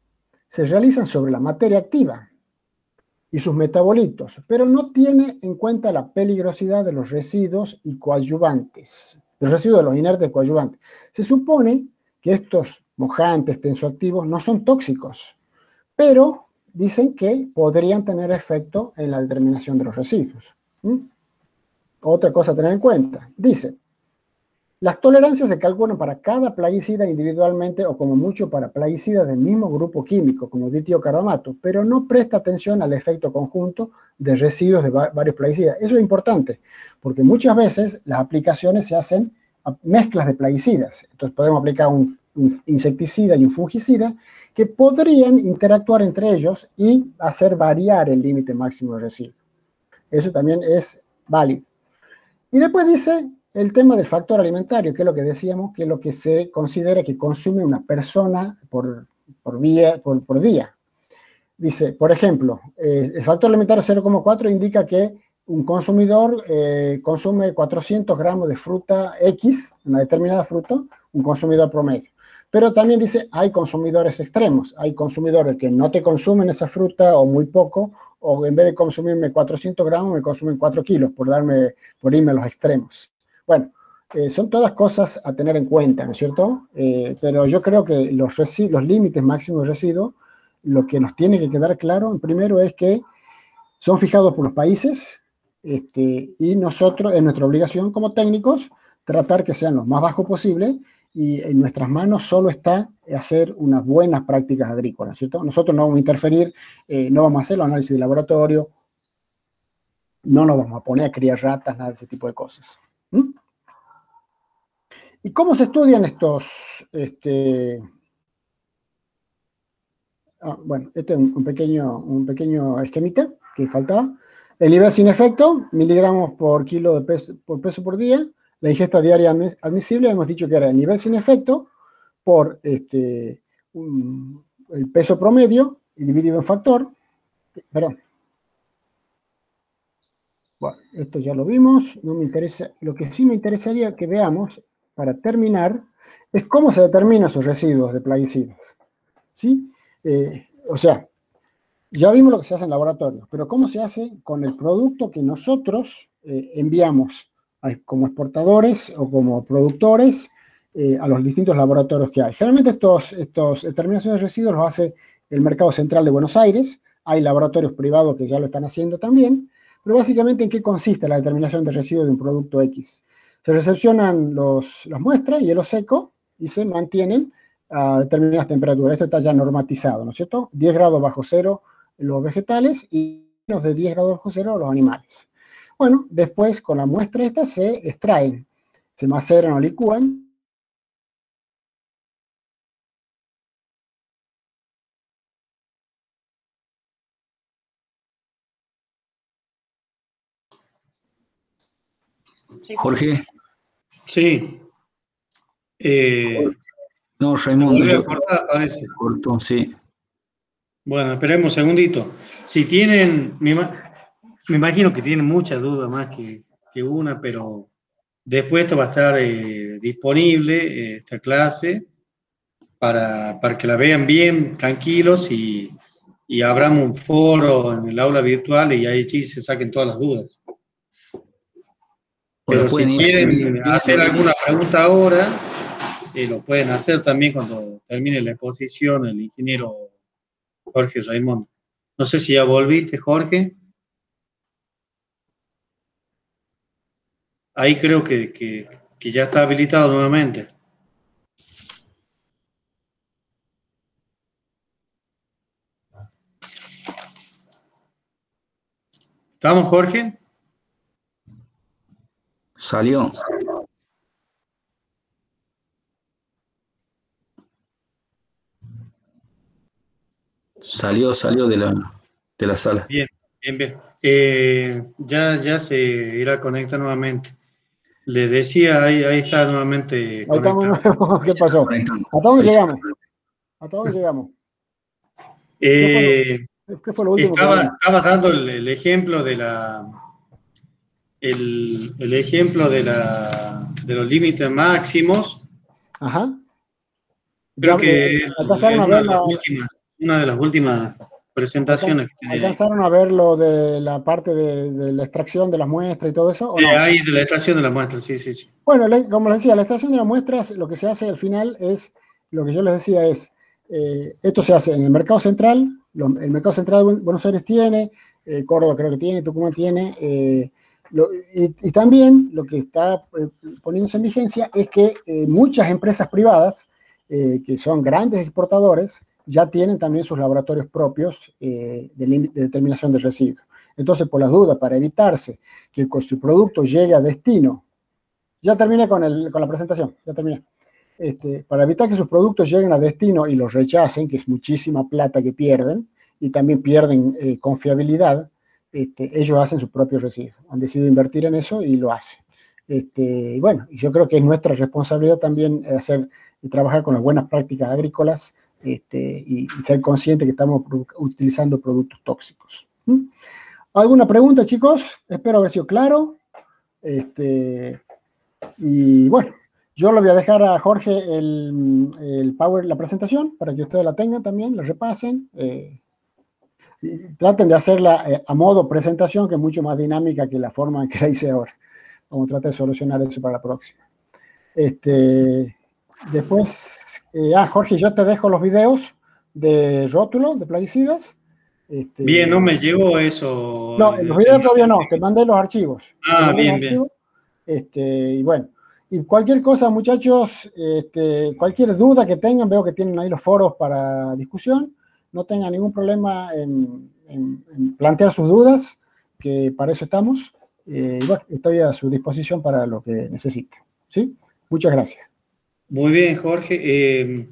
se realizan sobre la materia activa y sus metabolitos, pero no tiene en cuenta la peligrosidad de los residuos y coadyuvantes, los residuos de los inertes coadyuvantes. Se supone que estos mojantes tensoactivos no son tóxicos, pero dicen que podrían tener efecto en la determinación de los residuos. Otra cosa a tener en cuenta, dice, las tolerancias se calculan para cada plaguicida individualmente o como mucho para plaguicidas del mismo grupo químico, como ditiocarbomato, pero no presta atención al efecto conjunto de residuos de varios plaguicidas. Eso es importante, porque muchas veces las aplicaciones se hacen a mezclas de plaguicidas. Entonces podemos aplicar un insecticida y un fungicida que podrían interactuar entre ellos y hacer variar el límite máximo de residuo. Eso también es válido. Y después dice el tema del factor alimentario, que es lo que decíamos, que es lo que se considera que consume una persona por día. Dice, por ejemplo, el factor alimentario 0,4 indica que un consumidor consume 400 gramos de fruta X, una determinada fruta, un consumidor promedio. Pero también dice, hay consumidores extremos, hay consumidores que no te consumen esa fruta o muy poco, o en vez de consumirme 400 gramos, me consumen 4 kilos, por irme a los extremos. Bueno, son todas cosas a tener en cuenta, ¿no es cierto? Pero yo creo que los límites máximos de residuos, lo que nos tiene que quedar claro, primero, es que son fijados por los países, y nosotros, es nuestra obligación como técnicos, tratar que sean los más bajos posible, y en nuestras manos solo está hacer unas buenas prácticas agrícolas, ¿cierto? Nosotros no vamos a interferir, no vamos a hacer los análisis de laboratorio, no nos vamos a poner a criar ratas, nada de ese tipo de cosas. ¿Y cómo se estudian estos? Bueno, este es un pequeño esquemita que faltaba. El nivel sin efecto, miligramos por kilo de peso por día. La ingesta diaria admisible, hemos dicho que era el nivel sin efecto por el peso promedio y dividido en factor. Perdón. Bueno, esto ya lo vimos, no me interesa. Lo que sí me interesaría que veamos, para terminar, es cómo se determinan esos residuos de plaguicidas. ¿Sí? O sea, ya vimos lo que se hace en laboratorio, pero cómo se hace con el producto que nosotros enviamos como exportadores o como productores a los distintos laboratorios que hay. Generalmente estos determinaciones de residuos los hace el Mercado Central de Buenos Aires. Hay laboratorios privados que ya lo están haciendo también. Pero básicamente, ¿en qué consiste la determinación de residuos de un producto X? Se recepcionan las muestras, hielo seco, y se mantienen a determinadas temperaturas. Esto está ya normatizado, ¿no es cierto? 10 grados bajo cero los vegetales y menos de 10 grados bajo cero los animales. Bueno, después con la muestra esta se extraen, se maceran o licúan. Jorge. Sí. No, Raimundo. Volvió a cortar, parece. Cortó, sí. Bueno, esperemos un segundito. Si tienen, me imagino que tienen muchas dudas más que una, pero después esto va a estar disponible, esta clase, para que la vean bien, tranquilos, y abramos un foro en el aula virtual y ahí sí se saquen todas las dudas. Pero si quieren hacer alguna pregunta ahora, lo pueden hacer también cuando termine la exposición el ingeniero Jorge Raimundo. No sé si ya volviste, Jorge. Ahí creo que ya está habilitado nuevamente. ¿Estamos, Jorge? Salió. Salió de la sala. Bien. Ya se irá a conectar nuevamente. Le decía, ahí está nuevamente Ahí estamos de conectado. nuevo. ¿Qué pasó? ¿Hasta dónde llegamos? ¿Hasta dónde llegamos? ¿Qué fue lo último que hablamos? Estaba dando el ejemplo de el ejemplo de los límites máximos. Ajá. Creo que alcanzaron es a ver una de las últimas presentaciones que tenía ahí. ¿Alcanzaron a ver lo de la parte de la extracción de las muestras y todo eso? ¿o no? Ahí de la extracción de las muestras, sí. Bueno, como les decía, la extracción de las muestras, lo que se hace al final es, lo que yo les decía es, esto se hace en el mercado central, el mercado central de Buenos Aires tiene, Córdoba creo que tiene, Tucumán tiene, y también lo que está poniéndose en vigencia es que muchas empresas privadas, que son grandes exportadores, ya tienen también sus laboratorios propios de determinación de residuos. Entonces, por las dudas, para evitarse que su producto llegue a destino, ya terminé con la presentación, ya terminé. Para evitar que sus productos lleguen a destino y los rechacen, que es muchísima plata que pierden, y también pierden confiabilidad, ellos hacen sus propios residuos. Han decidido invertir en eso y lo hacen. Y bueno, yo creo que es nuestra responsabilidad también trabajar con las buenas prácticas agrícolas y ser conscientes que estamos utilizando productos tóxicos. ¿Alguna pregunta, chicos? Espero haber sido claro. Y bueno, yo le voy a dejar a Jorge la presentación para que ustedes la tengan también, la repasen. Y traten de hacerla a modo presentación, que es mucho más dinámica que la forma en que la hice ahora. Vamos a tratar de solucionar eso para la próxima. Después, Jorge, yo te dejo los videos de rótulo, de plaguicidas. Bien, no me llegó eso. No, los videos todavía no, te mandé los archivos. Bien. Y bueno, y cualquier cosa, muchachos, cualquier duda que tengan, veo que tienen ahí los foros para discusión, no tengan ningún problema en plantear sus dudas, que para eso estamos. Y bueno, estoy a su disposición para lo que necesiten. ¿Sí? Muchas gracias. Muy bien, Jorge.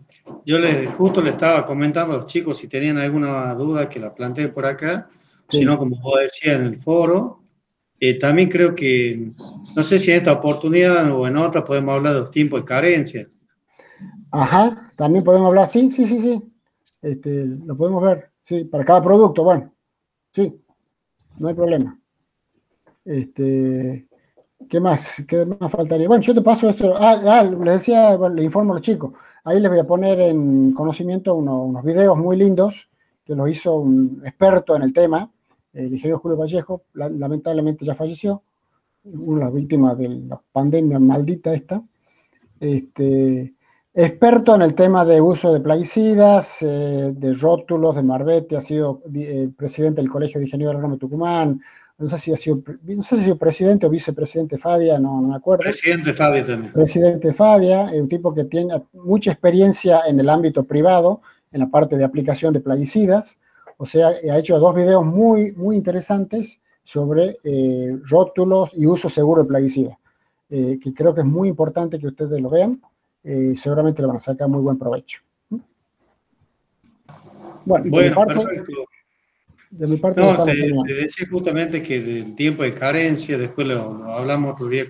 Yo justo le estaba comentando a los chicos si tenían alguna duda que la planteé por acá, Sí. si no, como vos decías en el foro. También creo que, no sé si en esta oportunidad o en otra podemos hablar de los tiempos de carencia. Ajá, también podemos hablar, sí. Lo podemos ver, sí, para cada producto, bueno, sí, no hay problema. ¿Qué más faltaría? Bueno, yo te paso esto. Les decía, bueno, le informo a los chicos. Ahí les voy a poner en conocimiento unos videos muy lindos que los hizo un experto en el tema, el ingeniero Julio Vallejo, lamentablemente ya falleció, una de las víctimas de la pandemia maldita esta. Experto en el tema de uso de plaguicidas, de rótulos, de marbete, ha sido presidente del Colegio de Ingenieros Agrónomos de Tucumán. No sé si ha sido presidente o vicepresidente FADIA, no me acuerdo. Presidente FADIA también. Presidente FADIA, un tipo que tiene mucha experiencia en el ámbito privado, en la parte de aplicación de plaguicidas. O sea, ha hecho 2 videos muy, muy interesantes sobre rótulos y uso seguro de plaguicidas, que creo que es muy importante que ustedes lo vean. Seguramente le van a sacar muy buen provecho. Bueno, perfecto. De mi parte, no, te decía justamente que del tiempo de carencia, después lo hablamos otro día,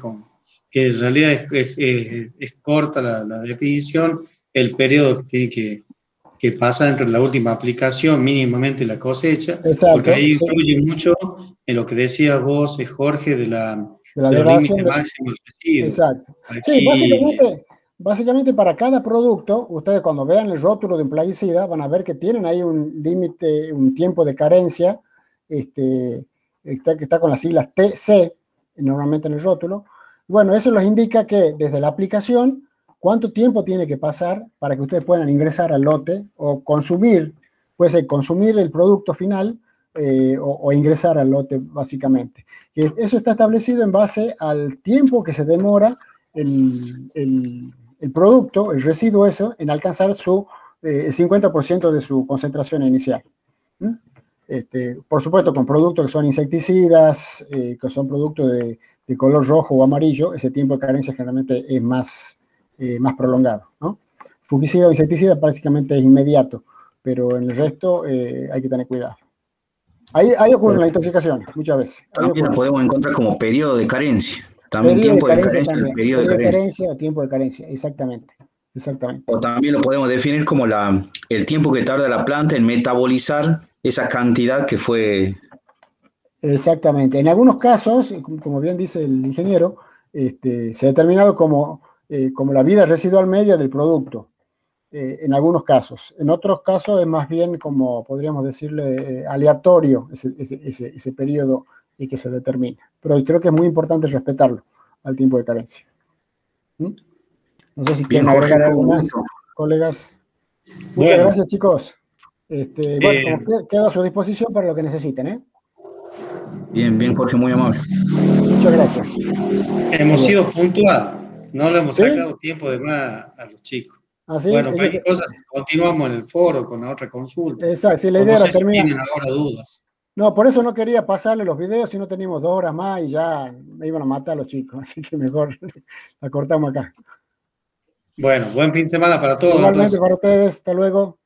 que en realidad es corta la definición, el periodo que tiene que pasa entre la última aplicación, mínimamente la cosecha. Exacto, porque ahí influye mucho en lo que decías vos, Jorge, de los límites máximos de residuos. Exacto. Sí, básicamente para cada producto, ustedes cuando vean el rótulo de un plaguicida van a ver que tienen ahí un límite, un tiempo de carencia, que está con las siglas TC, normalmente en el rótulo. Bueno, eso les indica que desde la aplicación, cuánto tiempo tiene que pasar para que ustedes puedan ingresar al lote o consumir, puede ser consumir el producto final o ingresar al lote, básicamente. Eso está establecido en base al tiempo que se demora el producto, el residuo eso, en alcanzar el 50% de su concentración inicial. Por supuesto, con productos que son insecticidas, que son productos de color rojo o amarillo, ese tiempo de carencia generalmente es más prolongado, ¿no? Fungicida o insecticida básicamente es inmediato, pero en el resto hay que tener cuidado. Ahí ocurren las intoxicaciones, muchas veces. También lo podemos encontrar como periodo de carencia. También Periodo de tiempo de carencia carencia, el también. periodo de Periodo de carencia. carencia o tiempo de carencia, exactamente. Exactamente. O también lo podemos definir como el tiempo que tarda la planta en metabolizar esa cantidad que fue. Exactamente. En algunos casos, como bien dice el ingeniero, se ha determinado como la vida residual media del producto. En algunos casos. En otros casos es más bien como, podríamos decirle, aleatorio ese periodo y que se determina. Pero creo que es muy importante respetarlo al tiempo de carencia. ¿Mm? No sé si Bien, quieren Jorge, agregar fue algo un más, gusto. colegas. Muchas Bueno, gracias, chicos. Bueno, como quedo a su disposición para lo que necesiten, ¿eh? Bien, bien, Jorge, muy amable. Muchas gracias. hemos sido puntual, no le hemos ¿Sí? sacado tiempo de más a los chicos. Así, Bueno, cualquier cosa, continuamos en el foro con la otra consulta. exacto, sí, la O no idea era sé si terminar. tienen ahora dudas. No, por eso no quería pasarle los videos, si no teníamos 2 horas más y ya me iban a matar los chicos, así que mejor la cortamos acá. Bueno, buen fin de semana para todos Igualmente entonces. para ustedes, hasta luego.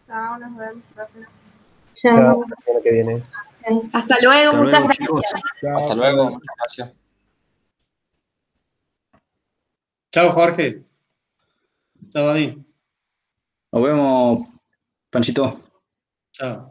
Chao, nos vemos. Gracias. Chao, Chao. hasta la semana que viene. Hasta luego, Hasta muchas luego, gracias. chicos. Chao, Hasta hasta luego, luego. muchas gracias. Chao, Jorge. Chao, David. Nos vemos, Panchito. Chao.